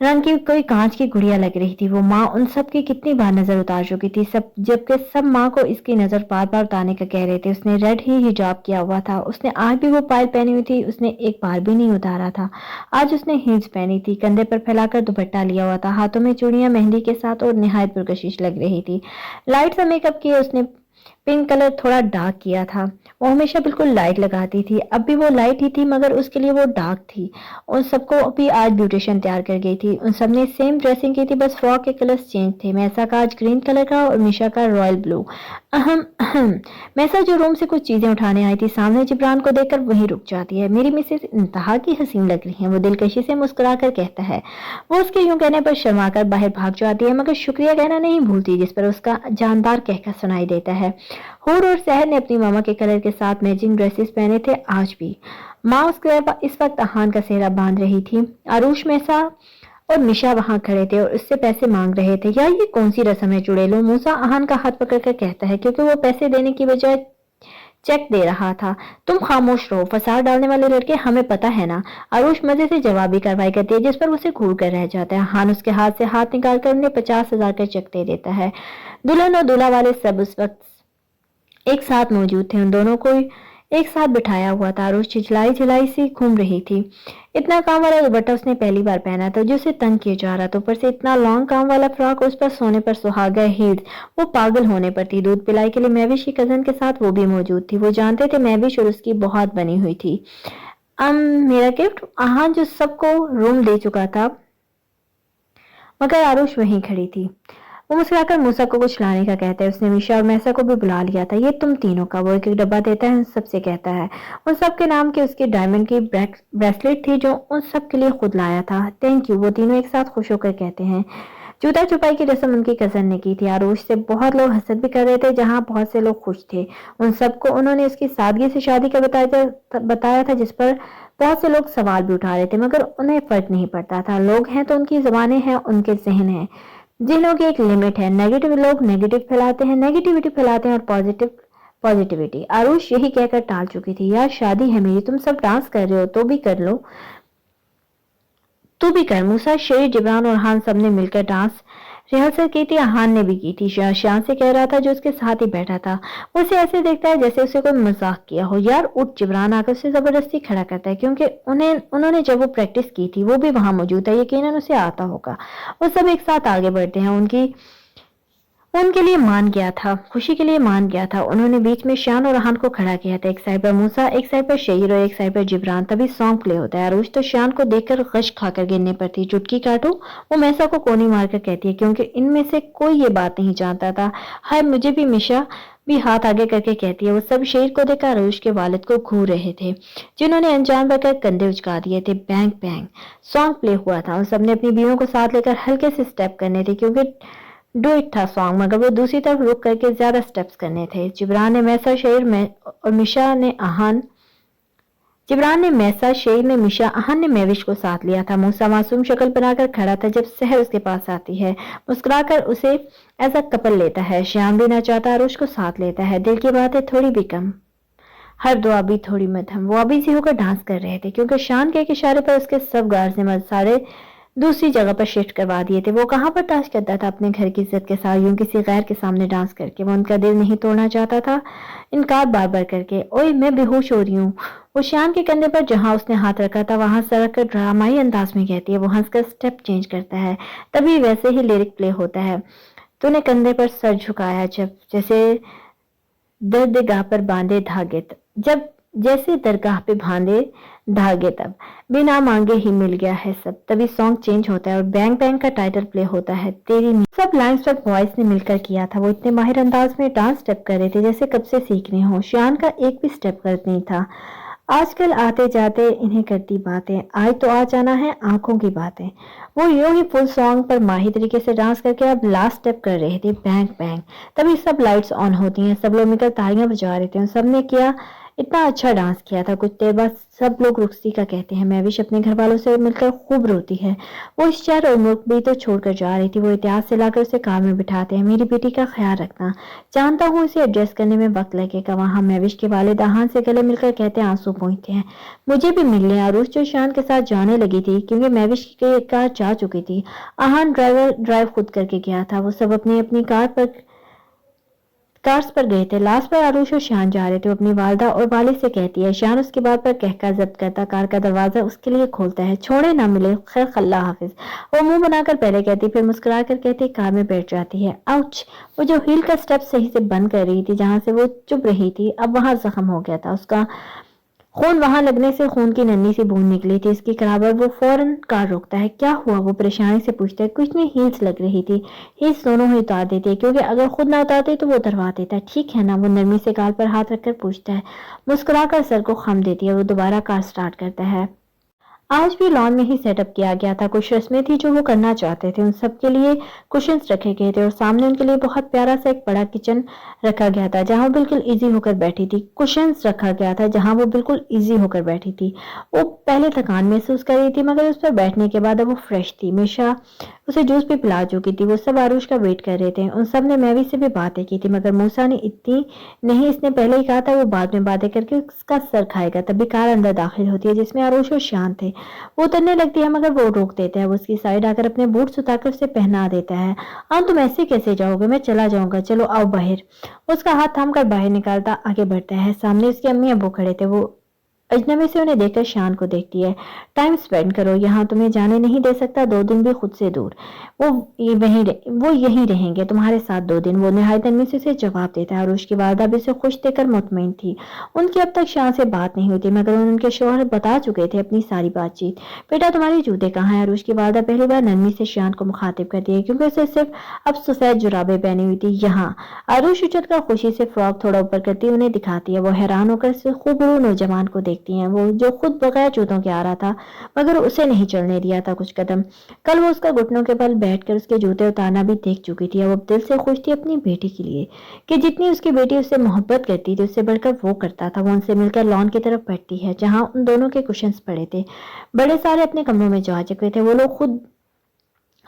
رنگ کی کوئی کانچ کی گڑیا لگ رہی تھی. وہ ماں ان سب کی کتنی بار نظر اتار چکی تھی جبکہ سب ماں کو اس کی نظر بار بار اتارنے کا کہہ رہے تھے. اس نے ریڈ ہی حجاب کیا ہوا تھا. اس نے آج بھی وہ پائل پہنی ہوئی تھی. اس نے ایک بار بھی نہیں اتارا تھا. آج اس نے ہیلز پہنی تھی. کندھے پر پھیلا کر دوپٹہ لیا ہوا تھا. ہاتھوں میں چوڑیاں مہندی کے ساتھ اور نہایت پرکشش لگ رہی تھی. لائٹ سا میک اپ کیا. اس نے پنک کلر تھوڑا ڈارک کیا تھا. وہ ہمیشہ بالکل لائٹ لگاتی تھی. اب بھی وہ لائٹ ہی تھی مگر اس کے لیے وہ ڈارک تھی. ان سب کو بھی آج بیوٹیشن تیار کر گئی تھی. ان سب نے سیم ڈریسنگ کی تھی بس فراک کے کلرز چینج تھے. میسا کا آج گرین کلر کا اور میشا کا رائل بلو. अहम अहम मैसा जो रूम से कुछ चीजें उठाने आई थी सामने जिब्रान को देखकर वहीं रुक जाती है। मेरी मिसेज इंतहा की हसीन लग रही है, वो दिलकशी से मुस्कुरा कर कहता है। वो उसके यूं कहने पर शर्माकर बाहर भाग जाती है, मगर शुक्रिया कहना नहीं भूलती, जिस पर उसका जानदार कहकर सुनाई देता है। हूर और सहर ने अपनी मामा के कलर के साथ मैचिंग ड्रेसेस पहने थे। आज भी माँ उसके इस वक्त अहान का सेहरा बांध रही थी। आरुष मैसा और मिशा वहां खड़े थे और उससे पैसे मांग रहे थे। यार ये कौन सी रस्म है चुड़ैलो, मूसा अहान का हाथ पकड़कर कहता है, क्योंकि वो पैसे देने की बजाय चेक दे रहा था। तुम खामोश रहो, फसाद डालने वाले लड़के हमें पता है ना। आरुष मजे से जवाबी कार्रवाई करती है, जिस पर उसे घूर कर रह जाता है। हान उसके हाथ से हाथ निकालकर उन्हें 50,000 का चेक दे देता है। दुल्हन और दूल्हा वाले सब उस वक्त एक साथ मौजूद थे। उन दोनों को एक साथ बिठाया हुआ था। आरुष छिछलाई छिलाई सी घूम रही थी। इतना काम वाला दुपट्टा उसने पहली बार पहना था, जो उसे तंग किया जा रहा था। ऊपर से इतना लॉन्ग काम वाला फ्रॉक, उस पर सोने पर सुहागा हील्स। वो पागल होने पर थी। दूध पिलाई के लिए महविश की कजन के साथ वो भी मौजूद थी। वो जानते थे महविश और उसकी बहुत बनी हुई थी। मेरा गिफ्ट आहान जो सबको रूम दे चुका था, मगर आरुष वहीं खड़ी थी। वो मुस्कुराकर मूसा को कुछ लाने का कहता है। उसने मिशा और मैसा को भी बुला लिया था। ये तुम तीनों का। वो एक एक डब्बा देता है, उन सबसे कहता है। उन सब के नाम की उसकी डायमंड की ब्रेसलेट थी, जो उन सब के लिए खुद लाया था। थैंक यू, वो तीनों एक साथ खुश होकर कहते हैं। जूता छुपाई की रस्म उनकी कजन ने की थी। आरुष से बहुत लोग हसद भी कर रहे थे, जहां बहुत से लोग खुश थे। उन सबको उन्होंने उसकी सादगी से शादी का बताया था, जिस पर बहुत से लोग सवाल भी उठा रहे थे, मगर उन्हें फर्क नहीं पड़ता था। लोग हैं तो उनकी जबानें हैं, उनके जहन हैं, जिन्हों की एक लिमिट है। नेगेटिव लोग नेगेटिव फैलाते हैं, नेगेटिविटी फैलाते हैं, और पॉजिटिविटी। आरुष यही कहकर टाल चुकी थी। यार शादी है मेरी, तुम सब डांस कर रहे हो तो भी कर लो, तू भी कर। मूसा, शेर, जिब्रान और हान सब ने मिलकर डांस रिहर्सल की थी। हान ने भी की थी। शान से कह रहा था, जो उसके साथ ही बैठा था। वो उसे ऐसे देखता है जैसे उसे कोई मजाक किया हो। यार उठ। जिब्रान आकर उसे जबरदस्ती खड़ा करता है, क्योंकि उन्होंने जब वो प्रैक्टिस की थी वो भी वहां मौजूद था। यकीनन उसे आता होगा। वो सब एक साथ आगे बढ़ते हैं। उनके लिए मान गया था, खुशी के लिए मान गया था। उन्होंने बीच में शान और रहान को खड़ा किया था। एक साइड पर मूसा, एक साइड पर शहीर और एक साइड पर जिब्रान। तभी सॉन्ग प्ले होता है। अरूज तो शान को देखकर गश खाकर गिरने पर थी। चुटकी काटो, वो मैसा को कोनी मारकर कहती है, क्योंकि इनमें से कोई ये बात नहीं जानता था। हाय मुझे भी। मिशा भी हाथ आगे करके कहती है। वो सब शेर को देखकर अरूज के वालिद को घूर रहे थे, जिन्होंने अनजान बनकर कंधे उचका दिए थे। बैंग बैंग सॉन्ग प्ले हुआ था। उन सबने अपनी बीवियों को साथ लेकर हल्के से स्टेप करने थे, क्योंकि डू इट था सॉन्ग, मगर वो दूसरी तरफ रुक करके ज्यादा स्टेप्स करने थे। जिब्रान ने मैसा, शेर में और मिशा ने अहान जिब्रान ने मैसा, शेर ने मिशा, अहान ने मैविश को साथ लिया था। मूसा मासूम शक्ल बनाकर खड़ा था जब सहर उसके पास आती है। मुस्कुराकर उसे एज अ कपल लेता है। श्याम भी ना चाहता और उसको साथ लेता है। दिल की बातें थोड़ी भी कम, हर दुआ भी थोड़ी मध्यम। वो अभी सी होकर डांस कर रहे थे, क्योंकि शान के एक इशारे पर उसके सब गार्ड ने सारे दूसरी जगह पर शिफ्ट करवा दिए थे। वो कहाँ पर डांस करता था अपने घर की इज्जत के साथ, यूं किसी गैर के सामने डांस करके। वो उनका दिल नहीं तोड़ना चाहता था, इनकार बार बार करके। ओए मैं बेहोश हो रही हूँ, वो शान के कंधे पर जहां उसने हाथ रखा था वहां सरक कर ड्रामाई अंदाज में कहती है। वो हंसकर स्टेप चेंज करता है। तभी वैसे ही लिरिक प्ले होता है। तूने कंधे पर सर झुकाया जब, जैसे दरगाह पर बांधे धागे, जब जैसे दरगाह पे बांधे धागे, तब बिना मांगे ही मिल गया है सब। तभी सॉन्ग चेंज होता है और बैंग बैंग का टाइटल प्ले होता है। तेरी सब लाइन्स पर वॉइस ने मिलकर किया था। वो इतने माहिर अंदाज में डांस स्टेप कर रहे थे जैसे कब से सीख रहे हो। शान का एक भी स्टेप गलत नहीं था। आजकल आते जाते इन्हें करती बातें, आज तो आ जाना है आंखों की बातें। वो यूं ही फुल सॉन्ग पर माही तरीके से डांस करके अब लास्ट स्टेप कर रहे थे, बैंग बैंग। तभी सब लाइट्स ऑन होती हैं, सब लोग मिलकर तालियां बजा रहे थे। सबने किया, इतना अच्छा डांस किया था। कुछ देर बाद सब लोग रुखसी का कहते हैं। मैविश अपने घर वालों से मिलकर खूब रोती है। वो इस शहर और मुल्क भी तो छोड़कर जा रही थी। वो इतिहास से लाकर उसे कार में बिठाते हैं। मेरी बेटी का ख्याल रखना, जानता हूँ इसे एडजस्ट करने में वक्त लगेगा। वहां मैविश के वालिद आहान से गले मिलकर कहते हैं, आंसू पोंछते हैं। मुझे भी मिलने आरूस जो शान के साथ जाने लगी थी, क्योंकि मैविश की कार जा चुकी थी। आहान ड्राइव खुद करके गया था। वो सब अपनी अपनी कार्स पर गए थे। लास्ट पर आरुष और शान जा रहे थे। वो अपनी वालदा और वालिद से कहती है। शान उसकी बात पर कहकर जब्त करता कार का दरवाजा उसके लिए खोलता है। छोड़े ना मिले, खैर खल्ला हाफिज। वो मुंह बनाकर पहले कहती, फिर मुस्कुरा कर कहती, कार में बैठ जाती है। आउच। वो जो हील का स्टेप सही से बंद कर रही थी, जहां से वो चुप रही थी, अब वहां जख्म हो गया था। उसका خون وہاں لگنے سے خون کی ننھی سی بوند نکلی تھی اس کی کراہٹ۔ وہ فوراً کار روکتا ہے۔ کیا ہوا؟ وہ پریشانی سے پوچھتا ہے۔ کچھ نہیں، ہیلز لگ رہی تھی۔ ہیلز دونوں ہی اتار دیتے کیونکہ اگر خود نہ اتارتے تو وہ اتروا دیتا۔ ٹھیک ہے نا؟ وہ نرمی سے گال پر ہاتھ رکھ کر پوچھتا ہے۔ مسکرا کر سر کو خم دیتی ہے۔ وہ دوبارہ کار سٹارٹ کرتا ہے۔ آج بھی لان میں ہی سیٹ اپ کیا گیا تھا۔ کچھ رسمیں تھی جو وہ کرنا چاہتے تھے۔ ان سب کے لیے کشنز رکھے گئے تھے اور سامنے ان کے لیے بہت پیارا سا ایک بڑا کچن رکھا گیا تھا جہاں وہ بالکل ایزی ہو کر بیٹھی تھی۔ کشنز رکھا گیا تھا جہاں وہ بالکل ایزی ہو کر بیٹھی تھی۔ وہ پہلے تھکان محسوس کر رہی تھی مگر اس پر بیٹھنے کے بعد اب وہ فریش تھی۔ میشا اسے جوس بھی پلا چکی تھی۔ وہ سب عروش کا ویٹ کر رہے تھے۔ ان سب نے میوی سے بھی باتیں کی تھی مگر موسیٰ نے اتنی نہیں، اس نے پہلے ہی کہا تھا وہ بعد میں باتیں کر کے اس کا سر کھائے گا۔ تبھی کار اندر داخل ہوتی ہے جس میں عروش اور شان تھے۔ وہ اترنے لگتی ہے مگر وہ روک دیتا ہے۔ وہ اس کی سائیڈ آ کر اپنے بوٹس اتار کر اسے پہنا دیتا ہے۔ تم ایسے کیسے جاؤ گے؟ میں چلا جاؤں گا، چلو آؤ باہر۔ وہ اس کا ہاتھ تھام کر باہر نکالتا آگے بڑھتا ہے۔ سامنے اس کے امی ابو کھڑے تھے۔ وہ اجنبی سے انہیں دیکھ کر شان کو دیکھتی ہے۔ ٹائم سپینڈ کرو یہاں، تمہیں جانے نہیں دے سکتا 2 دن بھی خود سے دور۔ وہ یہیں رہیں گے تمہارے ساتھ 2 دن۔ وہ نہایت نرمی سے اسے جواب دیتا ہے۔ عروش کی والدہ بھی اسے خوش دیکھ کر مطمئن تھی۔ ان کی اب تک شان سے بات نہیں ہوتی مگر ان کے شوہر بتا چکے تھے اپنی ساری بات چیت۔ بیٹا تمہاری جوتے کہاں ہیں؟ عروش کی والدہ پہلی بار نرمی سے شان کو مخاطب کرتی ہے کیونکہ اسے صرف اب سفید جرابیں پہنی ہوئی تھی۔ یہاں۔ عروش اچھل کر خوشی سے فراک تھوڑا اوپر کرتی انہیں دکھاتی ہے۔ وہ حیران ہو کر اس خوبرو نوجوان کو دیکھتی ہیں، وہ جو خود بغیر جوتوں کے آ رہا تھا مگر اسے نہیں چلنے دیا تھا کچھ قدم۔ کل وہ اس کا گھٹنوں کے بل بیٹھ کر اس کے جوتے اتارنا بھی دیکھ چکی تھی۔ اب دل سے خوش تھی اپنی بیٹی کے لیے کہ جتنی اس کی بیٹی اس سے محبت کرتی تھی اس سے بڑھ کر وہ کرتا تھا۔ وہ ان سے مل کر لان کی طرف بڑھتی ہے جہاں ان دونوں کے کشنز پڑے تھے۔ بڑے سارے اپنے کمروں میں جا چکے تھے۔ وہ لوگ خود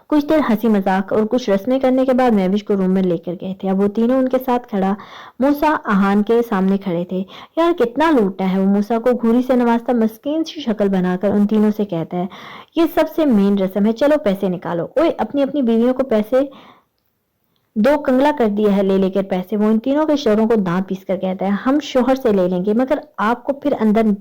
کچھ دیر ہنسی مذاق اور کچھ رسمیں کرنے کے بعد مہوش کو روم میں لے کر گئے تھے۔ اب وہ تینوں ان کے ساتھ کھڑا موسیٰ اہان کے سامنے کھڑے تھے۔ یار کتنا لوٹا ہے! وہ موسیٰ کو گھوری سے نوازتا مسکین سی شکل بنا کر ان تینوں سے کہتا ہے۔ یہ سب سے مین رسم ہے، چلو پیسے نکالو۔ اوئے اپنی بیویوں کو پیسے دو، کنگلا کر دیا ہے لے کر پیسے۔ وہ ان تینوں کے شوہروں کو دانت پیس کر کہتا ہے، ہم شوہر سے لے لیں گے مگر آپ کو پھر اندر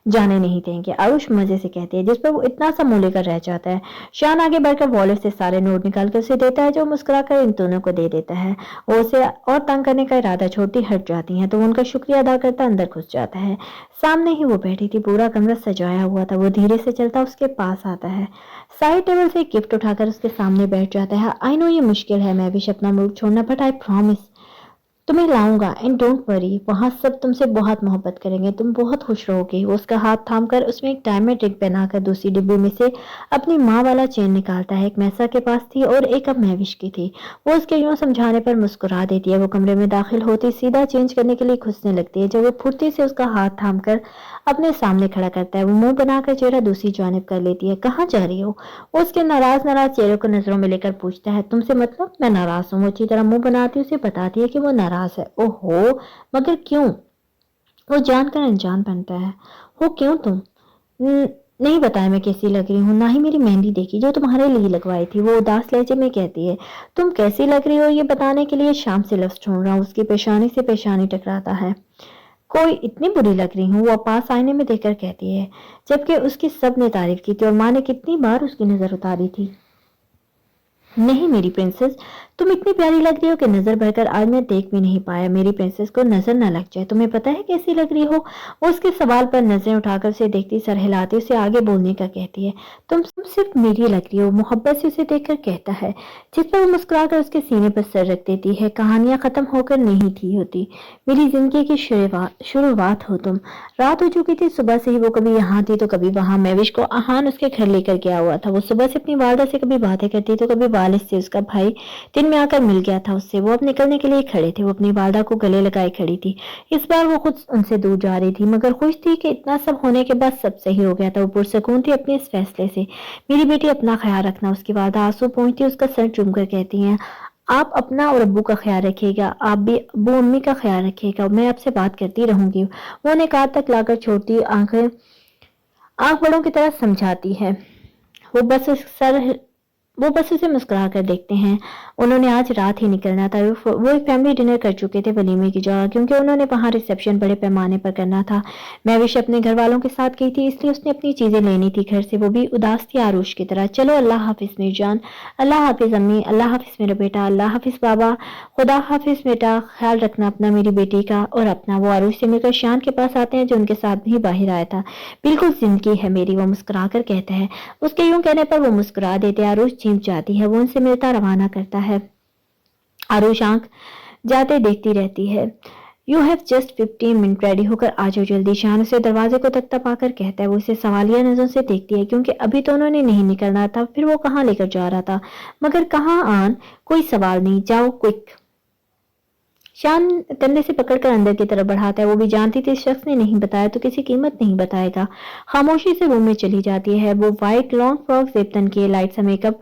جانے نہیں دیں گے۔ عروش مزے سے کہتی ہے جس پر وہ اتنا سا منہ لے کر رہ جاتا ہے۔ شان آگے بڑھ کر والیٹ سے سارے نوٹ نکال کر اسے دیتا ہے جو مسکرا کر ان دونوں کو دے دیتا ہے۔ وہ اسے اور تنگ کرنے کا ارادہ چھوڑتی ہٹ جاتی ہیں تو وہ ان کا شکریہ ادا کرتا اندر گھس جاتا ہے۔ سامنے ہی وہ بیٹھی تھی، پورا کمرہ سجایا ہوا تھا۔ وہ دھیرے سے چلتا اس کے پاس آتا ہے، سائڈ ٹیبل سے ایک گفٹ اٹھا کر اس کے سامنے بیٹھ جاتا ہے۔ آئی نو یہ مشکل ہے مہوش اپنا ملک چھوڑنا، بٹ آئی پرامس تمہیں لاؤں گا، اینڈ ڈونٹ وری، وہاں سب تم سے بہت محبت کریں گے، تم بہت خوش رہو گے۔ وہ اس کا ہاتھ تھام کر اس میں ایک ڈائمنڈ رنگ پہنا کر دوسری ڈبی میں سے اپنی ماں والا چین نکالتا ہے۔ ایک میسا کے پاس تھی اور ایک اب مہوش کی تھی۔ وہ اس کے یوں سمجھانے پر مسکرا دیتی ہے۔ وہ کمرے میں داخل ہوتی سیدھا چینج کرنے کے لیے کھسنے لگتی ہے جب وہ پھرتی سے اس کا ہاتھ تھام کر اپنے سامنے کھڑا کرتا ہے۔ وہ منہ بنا کر چہرہ دوسری جانب کر لیتی ہے۔ کہاں جا رہی ہو؟ وہ اس کے ناراض چہرے کو نظروں میں لے کر پوچھتا ہے۔ تم سے مطلب؟ میں ناراض ہوں۔ وہ اچھی طرح منہ بناتی اسے بتاتی ہے کہ وہ ناراض ہے۔ اوہو مگر کیوں؟ وہ جان کر انجان بنتا ہے۔ ہو کیوں تم؟ نہیں بتایا میں کیسی لگ رہی ہوں، نہ ہی میری مہندی دیکھی جو تمہارے لیے لگوائی تھی۔ وہ اداس لہجے میں کہتی ہے۔ تم کیسی لگ رہی ہو یہ بتانے کے لیے شام سے لفظ ڈھونڈ رہا ہوں۔ اس کی پیشانی سے پیشانی ٹکراتا ہے۔ کوئی اتنی بری لگ رہی ہوں؟ وہ پاس آئینے میں دیکھ کر کہتی ہے جبکہ اس کی سب نے تعریف کی تھی اور ماں نے کتنی بار اس کی نظر اتاری تھی۔ نہیں میری پرنسس، تم اتنی پیاری لگ رہی ہو کہ نظر بھر کر آج میں دیکھ بھی نہیں پایا۔ میری پرنسس کو نظر نہ لگ جائے، تمہیں پتہ ہے کیسی لگ رہی ہو؟ وہ اس کے سوال پر نظریں اٹھا کر اسے دیکھتی سر ہلاتی اسے آگے بولنے کا کہتی ہے۔ تم صرف میری لگ رہی ہو، محبت سے اسے دیکھ کر کہتا ہے جس پر وہ مسکرا کر اس کے سینے پر سر رکھ دیتی ہے۔ کہانیاں ختم ہو کر نہیں تھی ہوتی، میری زندگی کی شروعات ہو تم۔ رات ہو چکی تھی، صبح سے ہی وہ کبھی یہاں تھی تو کبھی وہاں۔ مہوش کو اہان اس کے گھر لے کر گیا ہوا تھا۔ وہ صبح سے اپنی والدہ سے کبھی باتیں کرتی تو کبھی والد سے۔ اس کا بھائی دن میں آ کر مل گیا تھا اس سے۔ وہ اب نکلنے کے لیے کھڑے تھے۔ وہ اپنی والدہ کو گلے لگائے کھڑی تھی۔ اس بار وہ خود ان سے دور جا رہی تھی مگر خوش تھی کہ اتنا سب ہونے کے بعد سب صحیح ہو گیا تھا۔ وہ پرسکون تھی اپنے اس فیصلے سے۔ میری بیٹی اپنا خیال رکھنا، اس کی والدہ آنسو پوچھتی اس کا سر چوم کر کہتی ہیں۔ آپ اپنا اور ابو کا خیال رکھیے گا، آپ بھی ابو امی کا خیال رکھیے گا، میں آپ سے بات کرتی رہوں گی۔ وہ انہیں کار تک لا کر چھوڑتی آنکھ بڑوں کی طرح سمجھاتی ہے۔ وہ بس اسے مسکرا کر دیکھتے ہیں۔ उन्होंने आज रात ही निकलना था। वो एक फैमिली डिनर कर चुके थे वलीमे की जगह, क्योंकि उन्होंने वहाँ रिसेप्शन बड़े पैमाने पर करना था। महविश अपने घर वालों के साथ गई थी, इसलिए उसने अपनी चीजें लेनी थी घर से। वो भी उदास थी आरुष की तरह। चलो, अल्लाह हाफिज मीरजान, अल्लाह हाफिज अम्मी, अल्लाह हाफिज मेरा बेटा, अल्लाह हाफिज बाबा, खुदा हाफिज बेटा, ख्याल रखना अपना, मेरी बेटी का और अपना। वो आरुष से मिलकर शान के पास आते हैं जो उनके साथ भी बाहर आया था। बिल्कुल जिंदगी है मेरी, वो मुस्कुरा कर कहता है। उसके यूं कहने पर वो मुस्कुरा देते। आरुष चीख जाती है। वो उनसे मिलता रवाना करता है। आरुष आंख जाते देखती रहती है। You have just 15 minute, ready होकर आ जाओ जल्दी। शान उसे दरवाजे को तख्ता पाकर कहता है। वो उसे सवालिया नजरों से देखती है, क्योंकि अभी तो उन्होंने नहीं निकलना था। फिर वो कहाँ लेकर जा रहा था? मगर कहाँ आन? कोई सवाल नहीं, जाओ क्विक। शान कंधे से पकड़कर अंदर की तरफ बढ़ाता है। वो भी जानती थी इस शख्स ने नहीं बताया तो किसी कीमत नहीं बताएगा। खामोशी से रूम में चली जाती है। वो व्हाइट लॉन्ग फ्रॉक, जेब तन किए, लाइट सा मेकअप,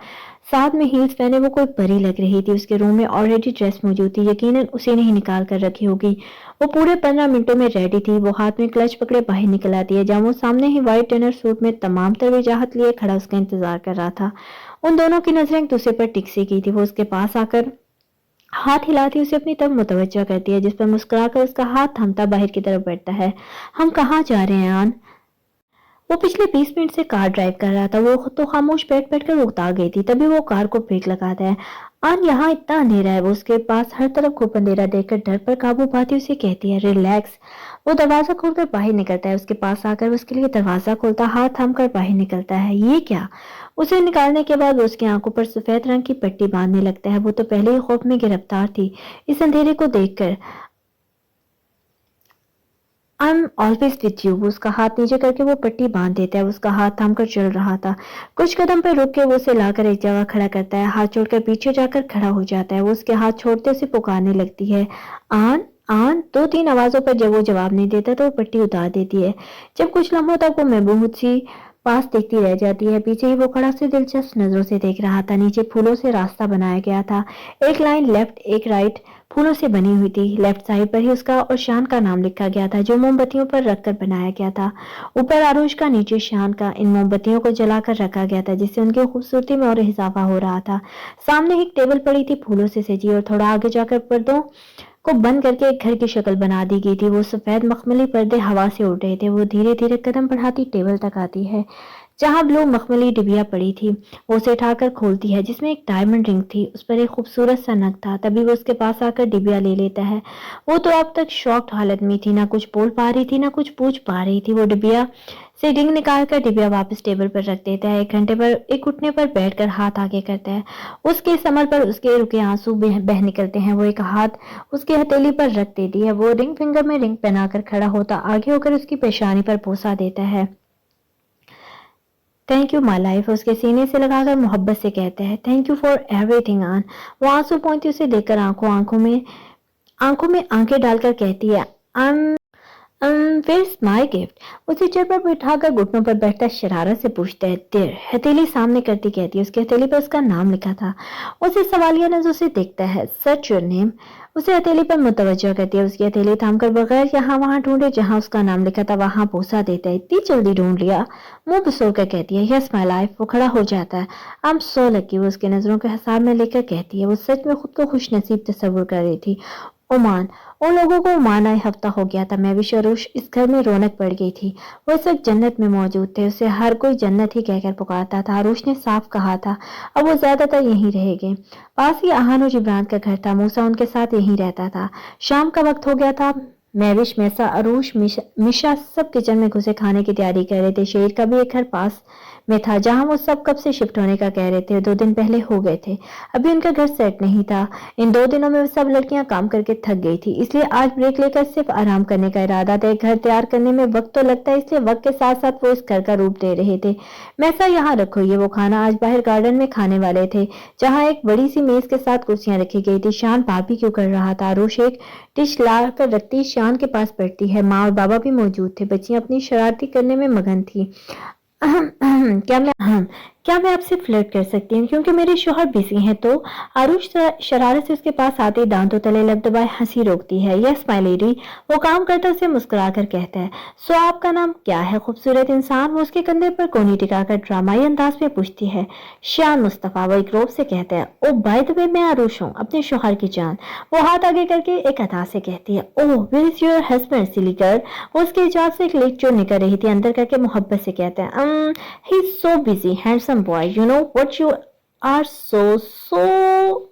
साथ में हील्स पहने वो कोई परी लग रही थी। उसके रूम में ऑलरेडी ड्रेस मौजूद थी, यकीनन उसे नहीं निकाल कर रखी होगी। वो पूरे 15 मिनटों में रेडी थी। वो हाथ में क्लच पकड़े बाहर निकल आती है, जहाँ वो सामने ही व्हाइट डिनर सूट में तमाम तर वजाहत लिए खड़ा उसका इंतजार कर रहा था। उन दोनों की नजरें एक दूसरे पर टिक सी की थी। वो उसके पास आकर हाथ हिलाती उसे अपनी तरफ मुतवज्जा करती है, जिस पर मुस्कुराकर उसका हाथ थामता बाहर की तरफ बढ़ता है। हम कहाँ जा रहे हैं आन? वो पिछले 20 मिनट से कार ड्राइव कर रहा था। वो तो खामोश बैठ बैठ कर उकता गई थी। तभी वो कार को ब्रेक लगाता है। आन, यहाँ इतना अंधेरा है। वो उसके पास हर तरफ खूब अंधेरा देखकर डर पर काबू पाती उसे कहती है, रिलैक्स। वो दरवाजा खोलकर बाहर निकलता है। उसके पास आकर उसके लिए दरवाजा खोलता, हाथ थाम कर बाहर निकलता है। ये क्या? उसे निकालने के बाद उसकी आंखों पर सफेद रंग की पट्टी बांधने लगता है। वो तो पहले ही खौफ में गिरफ्तार थी इस अंधेरे को देखकर। I am always with you. वो उसका हाथ नीचे करके वो पट्टी बांध देता है। उसका हाथ थाम कर चल रहा था। कुछ कदम पर रुक के वो उसे लाकर एक जगह खड़ा करता है। हाथ छोड़कर पीछे जाकर खड़ा हो जाता है। वो उसके हाथ छोड़ते उसे पुकारने लगती है, आन आन। 2-3 आवाजों पर जब वो जवाब नहीं देता तो वो पट्टी उतार देती है। जब कुछ लम्हों तक वो महबूब सी पास देखती रह जाती है। पीछे ही वो खड़ा से दिलचस्प नजरों से देख रहा था। नीचे फूलों से रास्ता बनाया गया था। एक लाइन लेफ्ट एक राइट फूलों से बनी हुई थी। लेफ्ट साइड पर ही उसका और शान का नाम लिखा गया था, जो मोमबत्तियों पर रखकर बनाया गया था। ऊपर आरुष का, नीचे शान का। इन मोमबत्तियों को जलाकर रखा गया था, जिससे उनकी खूबसूरती में और इजाफा हो रहा था। सामने एक टेबल पड़ी थी फूलों से सजी, और थोड़ा आगे जाकर पर्दों को बंद करके एक घर की शक्ल बना दी गई थी। वो सफेद मखमली पर्दे हवा से उड़ रहे थे। वो धीरे धीरे कदम बढ़ाती टेबल तक आती है, जहां ब्लू मखमली डिबिया पड़ी थी। वो उसे उठाकर खोलती है, जिसमें एक डायमंड रिंग थी। उस पर एक खूबसूरत सा नग था। तभी वो उसके पास आकर डिबिया ले लेता है। वो तो अब तक शॉक्ड हालत में थी, ना कुछ बोल पा रही थी ना कुछ पूछ पा रही थी। वो डिबिया से रिंग निकाल कर डिबिया वापस टेबल पर रख देता है। एक घुटने पर बैठकर हाथ आगे करता है। उसके समर पर उसके रुके आंसू बह निकलते हैं। वो एक हाथ उसकी हथेली पर रख देती है। वो रिंग फिंगर में रिंग पहनाकर खड़ा होता आगे होकर उसकी पेशानी पर बोसा देता है। Thank you my life. उसके सीने से लगाकर मोहब्बत से कहते हैं, थैंक यू फॉर एवरीथिंग आन। वो आंसू पोंछती उसे देखकर आंखों में आंखें डालकर कहती है, वेयर्स माई गिफ्ट। उसे चेयर पर बिठाकर घुटनों पर बैठता शरारत से पूछता है, देर। हथेली सामने करती कहती है। उसकी हथेली पर उसका नाम लिखा था। उसे सवालिया नजरों से देखता है, सच योर नेम। उसे हथेली पर मुतवज्जो करती है। उसकी हथेली थामकर बगैर यहाँ वहां ढूंढे जहां उसका नाम लिखा था वहां बोसा देता है। इतनी जल्दी ढूंढ लिया? मुंह बिसोर कर कहती है, यस माई लाइफ। वो खड़ा हो जाता है। I am so lucky. वो उसकी नजरों के हिसाब में लेकर कहती है। वो सच में खुद को खुश नसीब तस्वुर कर रही थी। ओमान, उन लोगों को ओमान आए हफ्ता हो गया था। मैं भी शरूश इस घर में रौनक पड़ गई थी। वो इस वक्त जन्नत में मौजूद थे। उसे हर कोई जन्नत ही कहकर पुकारता था। अरूश ने साफ कहा था, अब वो ज्यादातर यहीं रहेंगे। पास ही आहान और जिब्रान का घर था। मूसा उनके साथ यहीं रहता था। शाम का वक्त हो गया था। महविश, मैसा, अरूश, मिशा सब किचन में घुसे खाने की तैयारी कर रहे थे। शेर का भी एक घर पास में था, जहां वो सब कब से शिफ्ट होने का कह रहे थे। 2 दिन पहले हो गए थे। अभी उनका घर सेट नहीं था। इन 2 दिनों में सब लड़कियां काम करके थक गई थी, इसलिए आज ब्रेक लेकर सिर्फ आराम करने का इरादा था। घर तैयार करने में वक्त तो लगता है, इसलिए वक्त के साथ साथ वो इस घर का रूप दे रहे थे। मैसा, यहाँ रखो ये। वो खाना आज बाहर गार्डन में खाने वाले थे, जहाँ एक बड़ी सी मेज के साथ कुर्सियां रखी गई थी। शान बारबेक्यू कर रहा था। अरूश एक डिश ला कर रखती शान के पास बैठती है। माँ और बाबा भी मौजूद थे। बच्चियां अपनी शरारती करने में मगन थी। क्या मैं आपसे फ्लर्ट कर सकती हूँ क्योंकि मेरे शौहर बिजी हैं? तो आरुष शरारत से उसके पास आते ही दांतों तले लब दबाए हंसी रोकती है। यस माय लेडी, वो काम करता उसे मुस्कुरा कर कहता है। सो आपका नाम क्या है खूबसूरत इंसान? वो उसके कंधे पर कोहनी टिकाकर ड्रामाई अंदाज में पूछती है। शान मुस्तफा, वो एक रोब से कहता है। ओ बाय द वे, मैं आरुष हूँ, अपने शौहर की जान। वो हाथ आगे करके एक अदा से कहती है। Oh where is your husband silly girl? वो उसके हिजाब से एक लेक जो निकल रही थी अंदर करके मोहब्बत से कहते हैं। He is so busy handsome boy, you know what you are so.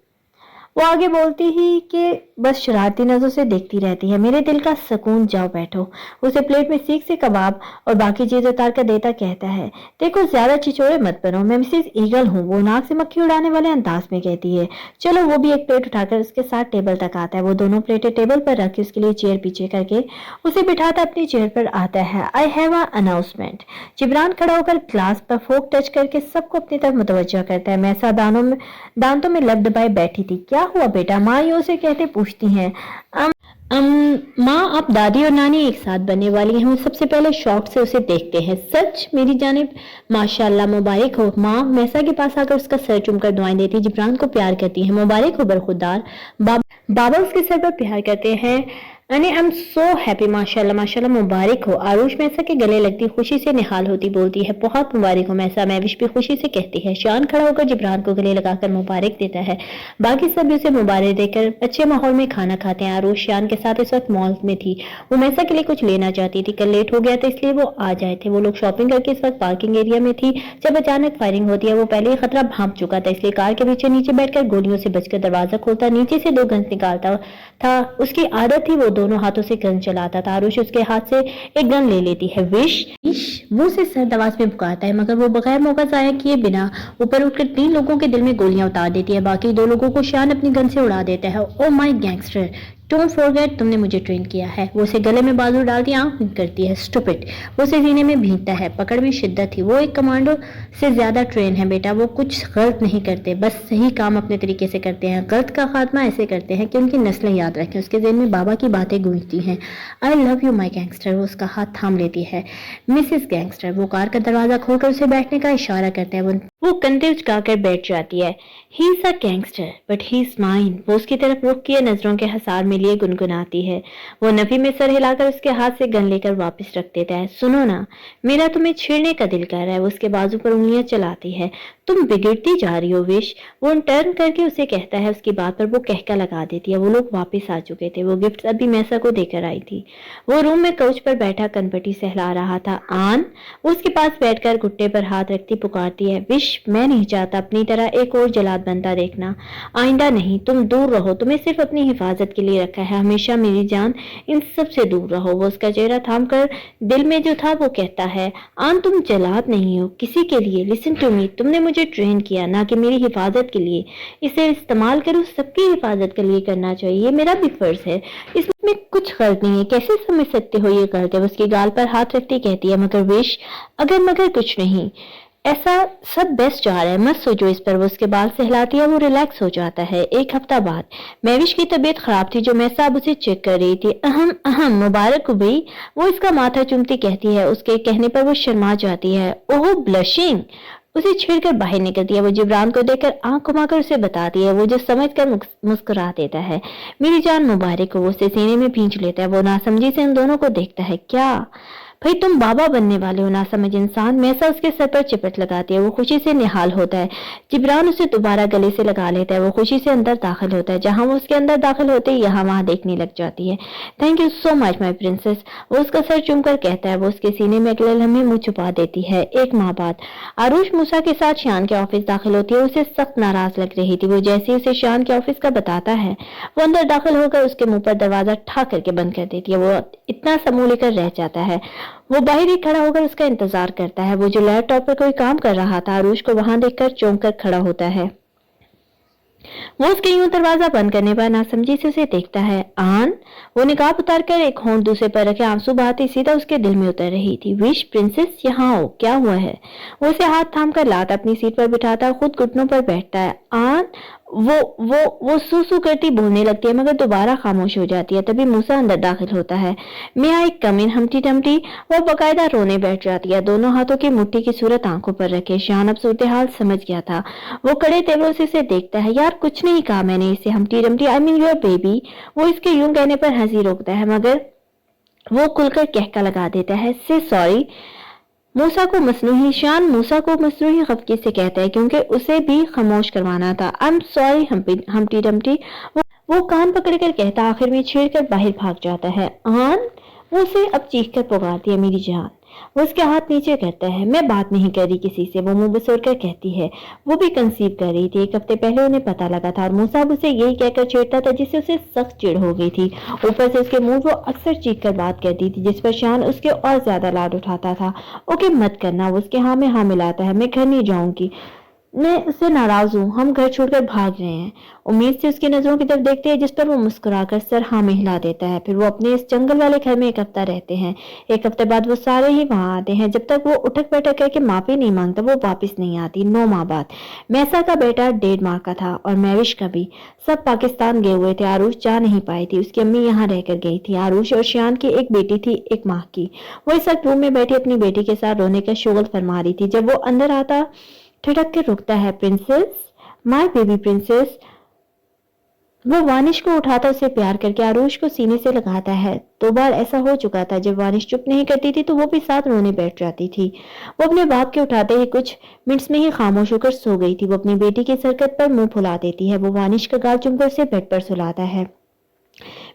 वो आगे बोलती ही कि बस शरारती नजरों से देखती रहती है। मेरे दिल का सुकून, जाओ बैठो। उसे प्लेट में सीख से कबाब और बाकी चीज उतार कर देता कहता है। देखो ज्यादा चिचोड़े मत बनो, मैं मिसेस ईगल हूँ। वो नाक से मक्खी उड़ाने वाले अंदाज में कहती है। चलो। वो भी एक प्लेट उठाकर उसके साथ टेबल तक आता है। वो दोनों प्लेटें टेबल पर रख के उसके लिए चेयर पीछे करके उसे बिठाता अपनी चेयर पर आता है। I have a announcement. Jibran खड़ा होकर ग्लास पर फोक टच करके सबको अपनी तरफ मुतवज्जह करता है। मैसा दांतों में लब दबाए बैठी थी। क्या हुआ बेटा? माँ यो से कहते पूछती हैं। माँ, आप दादी और नानी एक साथ बनने वाली हैं। वो सबसे पहले शौक से उसे देखते हैं। सच? मेरी जानिब माशाल्लाह, मुबारक हो। माँ मैसा के पास आकर उसका सर चूमकर दुआएं देती, जिब्रान को प्यार करती है। मुबारक हो बरखुरदार। बाबा उसके सर पर प्यार करते हैं। अने आई एम सो हैप्पी, माशाल्लाह माशाल्लाह, मुबारक हो। आरुष मैसा के गले लगती खुशी से निहाल होती बोलती है। बहुत मुबारक हो मैसा। महविश भी खुशी से कहती है। शान खड़ा होकर जिब्रान को गले लगाकर मुबारक देता है। बाकी सब उसे मुबारक देकर अच्छे माहौल में खाना खाते हैं। आरुष शान के साथ इस वक्त मॉल में थी। वो मैसा के लिए कुछ लेना चाहती थी। कल लेट हो गया था इसलिए वो आ जाए थे। वो लोग शॉपिंग करके इस वक्त पार्किंग एरिया में थी जब अचानक फायरिंग होती है। वो पहले ही खतरा भांप चुका था, इसलिए कार के पीछे नीचे बैठकर गोलियों से बचकर दरवाजा खोलता, नीचे से 2 गन्स निकालता था। उसकी आदत थी, वो दोनों हाथों से गन चलाता था। आरुष उसके हाथ से एक गन ले लेती है। विश वो उसे सर्द आवाज में पुकारता है, मगर वो बगैर मौका जाया किए बिना ऊपर उठकर 3 लोगों के दिल में गोलियां उतार देती है। बाकी 2 लोगों को शान अपनी गन से उड़ा देता है। Oh my gangster, don't forget, तुमने मुझे ट्रेन किया है। वो उसे गले में बाजू डालती आंख बंद करती है। स्टूपिड। वो उसे सीने में भींगता है। पकड़ में शिद्दत थी। वो एक कमांडो से ज्यादा ट्रेन है बेटा। वो कुछ गलत नहीं करते, बस सही काम अपने तरीके से करते हैं। गलत का खात्मा ऐसे करते हैं कि उनकी नस्लें याद रखें। उसके ज़हन में बाबा की बातें गूंजती हैं। आई लव यू माई गैंगस्टर। वो उसका हाथ थाम लेती है। Mrs gangster. वो कार का दरवाजा खोलकर उसे बैठने का इशारा करता है। वो कंधे उचकाकर बैठ जाती है। He is a gangster but he is mine. वो उसकी तरफ रुख किए नजरों के हसार में लिए गुनगुनाती है। वो नफी में सर हिलाकर उसके हाथ से गन लेकर वापस रख देता है। सुनो ना, मेरा तुम्हें छेड़ने का दिल कर रहा है। वो उसके बाजू पर उंगलियां चलाती है। तुम बिगड़ती जा रही हो विश। वो टर्न करके उसे कहता है। उसकी बात पर वो कहका लगा देती है। वो लोग वापस आ चुके थे। वो गिफ्ट अभी मैसा को देकर आई थी। वो रूम में काउच पर बैठा कनपटी सहला रहा था। आन। वो उसके पास बैठकर घुट्टे पर हाथ रखती पुकारती है। विश, मैं नहीं चाहता अपनी तरह एक और जलाद बनता देखना। आइंदा नहीं। तुम दूर रहो। तुम्हें सिर्फ अपनी हिफाजत के लिए रखा है। हमेशा मेरी जान, इन सब से दूर रहो। वो उसका चेहरा थाम कर दिल में जो था वो कहता है। आन, तुम जलाद नहीं हो किसी के लिए। लिसन टू मी, तुमने मुझे ट्रेन किया, ना कि मेरी हिफाजत के लिए। इसे इस्तेमाल करो, सबकी हिफाजत के लिए करना चाहिए। ये मेरा भी फर्ज है। इसमें कुछ गलत नहीं है। कैसे समझ सकते हो ये गलत है? उसकी गाल पर हाथ रखती कहती है। मगर विश, अगर मगर कुछ नहीं, ऐसा सब बेस्ट जा रहा है, मत सोचो इस पर। वो उसके बाल सहलाती है। वो रिलैक्स हो जाता है। 1 हफ्ता बाद महविश की तबीयत खराब थी, जो मैं साहब उसे चेक कर रही थी। अहम अहम, मुबारक हो भाई। वो इसका माथा चूमती कहती है। उसके कहने पर वो शर्मा जाती है। ओह ब्लशिंग। उसे छेड़कर बाहर निकलती है। वो जिब्रान को देखकर आंख घुमाकर उसे बताती है। वो जो समझकर मुस्कुरा देता है। मेरी जान मुबारक हो। वो उसे सीने में भींच लेता है। वो नासमझी से उन दोनों को देखता है। क्या भाई, तुम बाबा बनने वाले हो नासमझ इंसान। मैसा उसके सर पर चिपट लगाती है। वो खुशी से निहाल होता है। जिब्रान उसे दोबारा गले से लगा लेता है। वो खुशी से अंदर दाखिल होता है। जहां वो उसके अंदर दाखिल होते ही यहाँ वहां देखने लग जाती है। Thank you so much my princess. वो उसका सर चूमकर कहता है। वो उसके सीने में अगले लम्हे मुंह छुपा देती है। 1 माह बाद आरुष मूसा के साथ शान के ऑफिस दाखिल होती है। उसे सख्त नाराज लग रही थी। वो जैसे ही उसे शान के ऑफिस का बताता है, वो अंदर दाखिल होकर उसके मुंह पर दरवाजा ठा करके बंद कर देती है। वो इतना समूह लेकर रह जाता है। वो बाहर ही खड़ा होकर उसका इंतजार करता है। वो जो लैपटॉप पर कोई काम कर रहा था, आरुष को वहां देखकर चौंक कर खड़ा होता है। वो उसके यूं दरवाजा बंद करने पर नासमझी से उसे देखता है। आन। वो निकाब उतारकर एक होंठ दूसरे पर रखे आंसू बहाती सीधा उसके दिल में उतर रही थी। विश प्रिंसेस, यहाँ आओ, क्या हुआ है? वो उसे हाथ थाम कर लाता अपनी सीट पर बिठाता खुद घुटनों पर बैठता है। आन। वो सू सू करती बोलने लगती है मगर दोबारा खामोश हो जाती है। तभी मूसा अंदर दाखिल होता है। मैं आई कम इन हम्टी डम्टी। वो बकायदा रोने बैठ जाती है, दोनों हाथों की मुट्ठी की सूरत आंखों पर रखे। शान अब सूरत हाल समझ गया था। वो कड़े तेवरों से इसे देखता है। यार कुछ नहीं कहा मैंने इसे Humpty Dumpty, I mean your baby. वो इसके यूं कहने पर हंसी रोकता है मगर वो खुलकर कहका लगा देता है, से सॉरी। शान मूसा को मसनूही खफगी से कहता है क्योंकि उसे भी खामोश करवाना था। I am sorry Humpty Dumpty. वो कान पकड़कर कहता, आखिर में छेड़कर बाहर भाग जाता है। आन, वो उसे अब चीख कर पुकारती है, मेरी जान। वो उसके हाथ नीचे करता है। मैं बात नहीं कर रही किसी से, वो मुंह बसोर कर कहती है। वो भी कंसीव कर रही थी, 1 हफ्ते पहले उन्हें पता लगा था और मूसा उसे यही कहकर छेड़ता था जिससे उसे सख्त चिढ़ हो गई थी। ऊपर से उसके मुंह वो अक्सर चीख कर बात करती थी जिस पर शान उसके और ज्यादा लाड उठाता था। ओके मत करना, वो उसके हाँ में हाँ मिलाता है। मैं घर नहीं जाऊंगी, मैं उससे नाराज हूँ, हम घर छोड़कर भाग रहे हैं। उम्मीद से उसकी नजरों की तरफ देखते हैं जिस पर वो मुस्कुराकर सर हाँ में हिला देता है। फिर वो अपने इस जंगल वाले घर में 1 हफ्ता रहते हैं। 1 हफ्ते बाद वो सारे ही वहां आते हैं। जब तक वो उठक बैठक करके माफी नहीं मांगता वो वापिस नहीं आती। 9 माह बाद मैसा का बेटा 1.5 माह का था और मैविश का भी। सब पाकिस्तान गए हुए थे। आरुष जा नहीं पाई थी, उसकी अम्मी यहाँ रहकर गई थी। आरुष और शान की एक बेटी थी 1 माह की। वो इस वक्त रूम में बैठी अपनी बेटी के साथ रोने का शोगल फरमा रही थी। जब वो अंदर आता ठिठक कर रुकता है, प्रिंसेस, माय बेबी प्रिंसेस। वो वानिश को उठाता उसे प्यार करके आरुष को सीने से लगाता है। 2 बार ऐसा हो चुका था। जब वानिश चुप नहीं करती थी तो वो भी साथ रोने बैठ जाती थी। वो अपने बाप के उठाते ही कुछ मिनट्स में ही खामोश होकर सो गई थी। वो अपनी बेटी की सरकत पर मुंह फुला देती है। वो वानिश का गाल चुमकर उसे बेड पर सुलाता है।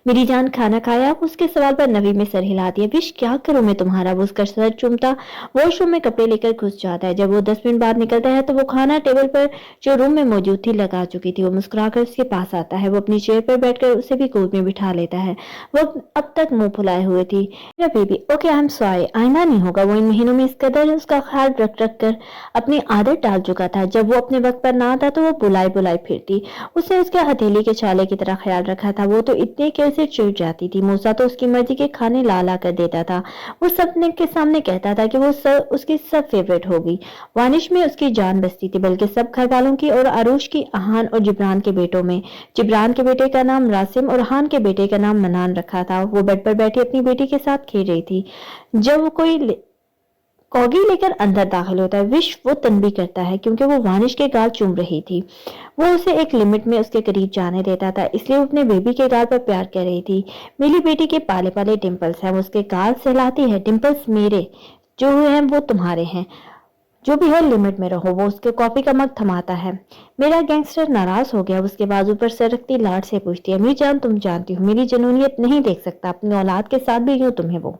मेरी जान खाना खाया? उसके सवाल पर नवी में सर हिलाती है। विश क्या करूं मैं तुम्हारा? वो उसका सर चूमता वॉशरूम में कपड़े लेकर घुस जाता है। जब वो 10 मिनट बाद निकलता है तो वो खाना टेबल पर जो रूम में मौजूद थी लगा चुकी थी। वो मुस्कुराकर उसके पास आता है। वो अपनी चेयर पर बैठकर उसे भी गोद में बिठा लेता है। वो अब तक मुंह फुलाए हुए थी। मेरा baby, okay I am sorry, आइंदा नहीं होगा। वो इन महीनों में इस कदर उसका ख्याल रख रख कर अपनी आदत डाल चुका था। जब वो अपने वक्त पर ना आता तो वो बुलाई बुलाई फिरती। उसने उसके हथेली के छाले की तरह ख्याल रखा था। वो तो इतने के उसे चिढ़ जाती थी। मूसा तो उसकी मर्जी के खाने ला ला कर देता था। वो सबने के सामने कहता था कि वो उसकी सब फेवरेट होगी। वानिश में उसकी जान बसती थी, बल्कि सब घर वालों की और आरुष की अहान और जिब्रान के बेटों में। जिब्रान के बेटे का नाम रासिम और हान के बेटे का नाम मनान रखा था। वो बेड पर बैठी अपनी बेटी के साथ खेल रही थी। जब कोई कॉगी लेकर अंदर दाखिल होता है, विश वो तनबी करता है क्योंकि वो वानिश के गाल चूम रही थी। वो उसे एक लिमिट में उसके करीब जाने देता था, इसलिए वो अपने बेबी के गाल पर प्यार कर रही थी। मेरी बेटी के पाले पाले डिंपल्स हैं, वो उसके गाल सहलाती है। डिंपल्स मेरे जो हैं वो तुम्हारे हैं, जो भी है लिमिट में रहो। वो उसके कॉफी का मग थमाता है। मेरा गैंगस्टर नाराज हो गया। उसके बाजू पर सर रखती लाड से पूछती है, मेरी जान तुम जानती हो मेरी जनूनियत नहीं देख सकता अपनी औलाद के साथ भी यूं तुम्हें वो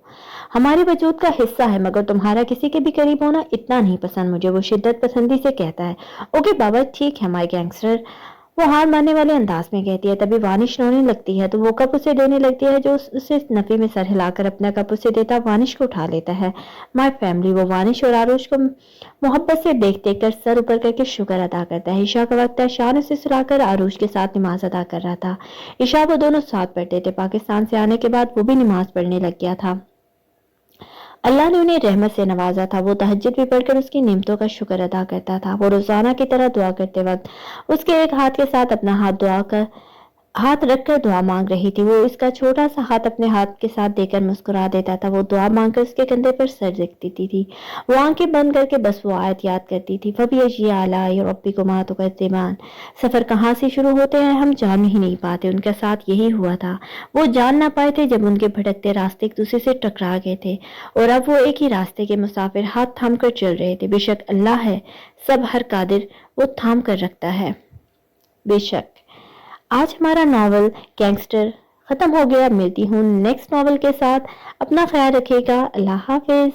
हमारे वजूद का हिस्सा है, मगर तुम्हारा किसी के भी करीब होना इतना नहीं पसंद मुझे। वो शिद्दत पसंदी से कहता है। ओके बाबा ठीक है माय गैंगस्टर, वो हार मानने वाले अंदाज में कहती है। तभी वानिश रोने लगती है तो वो कप उसे देने लगती है, जो उसे नफी में सर हिलाकर अपना कप उसे देता वानिश को उठा लेता है। माय फैमिली, वो वानिश और आरुष को मोहब्बत से देख देख कर सर ऊपर करके शुक्र अदा करता है। ईशा का वक्त है। शान उसे सुलाकर आरुष के साथ नमाज अदा कर रहा था। ईशा वो दोनों साथ पढ़ते थे। पाकिस्तान से आने के बाद वो भी नमाज पढ़ने लग गया था। अल्लाह ने उन्हें रहमत से नवाजा था। वो तहज्जुद भी पढ़कर उसकी नेमतों का शुक्र अदा करता था। वो रोजाना की तरह दुआ करते वक्त उसके एक हाथ के साथ अपना हाथ रखकर दुआ मांग रही थी। वो इसका छोटा सा हाथ अपने हाथ के साथ देकर मुस्कुरा देता था। वो दुआ मांगकर उसके कंधे पर सर रख देती थी। वो आंखें बंद करके बस वो आयत याद करती थी, रब्बिकुमा तुकज़्ज़िबान। सफर कहाँ से शुरू होते हैं हम जान ही नहीं पाते। उनके साथ यही हुआ था। वो जान ना पाए थे जब उनके भटकते रास्ते एक दूसरे से टकरा गए थे और अब वो एक ही रास्ते के मुसाफिर हाथ थाम कर चल रहे थे। बेशक अल्लाह है सब हर कादिर, वो थाम कर रखता है बेशक। आज हमारा नॉवल गैंगस्टर खत्म हो गया। मिलती हूँ नेक्स्ट नॉवल के साथ। अपना ख्याल रखिएगा। अल्लाह हाफिज।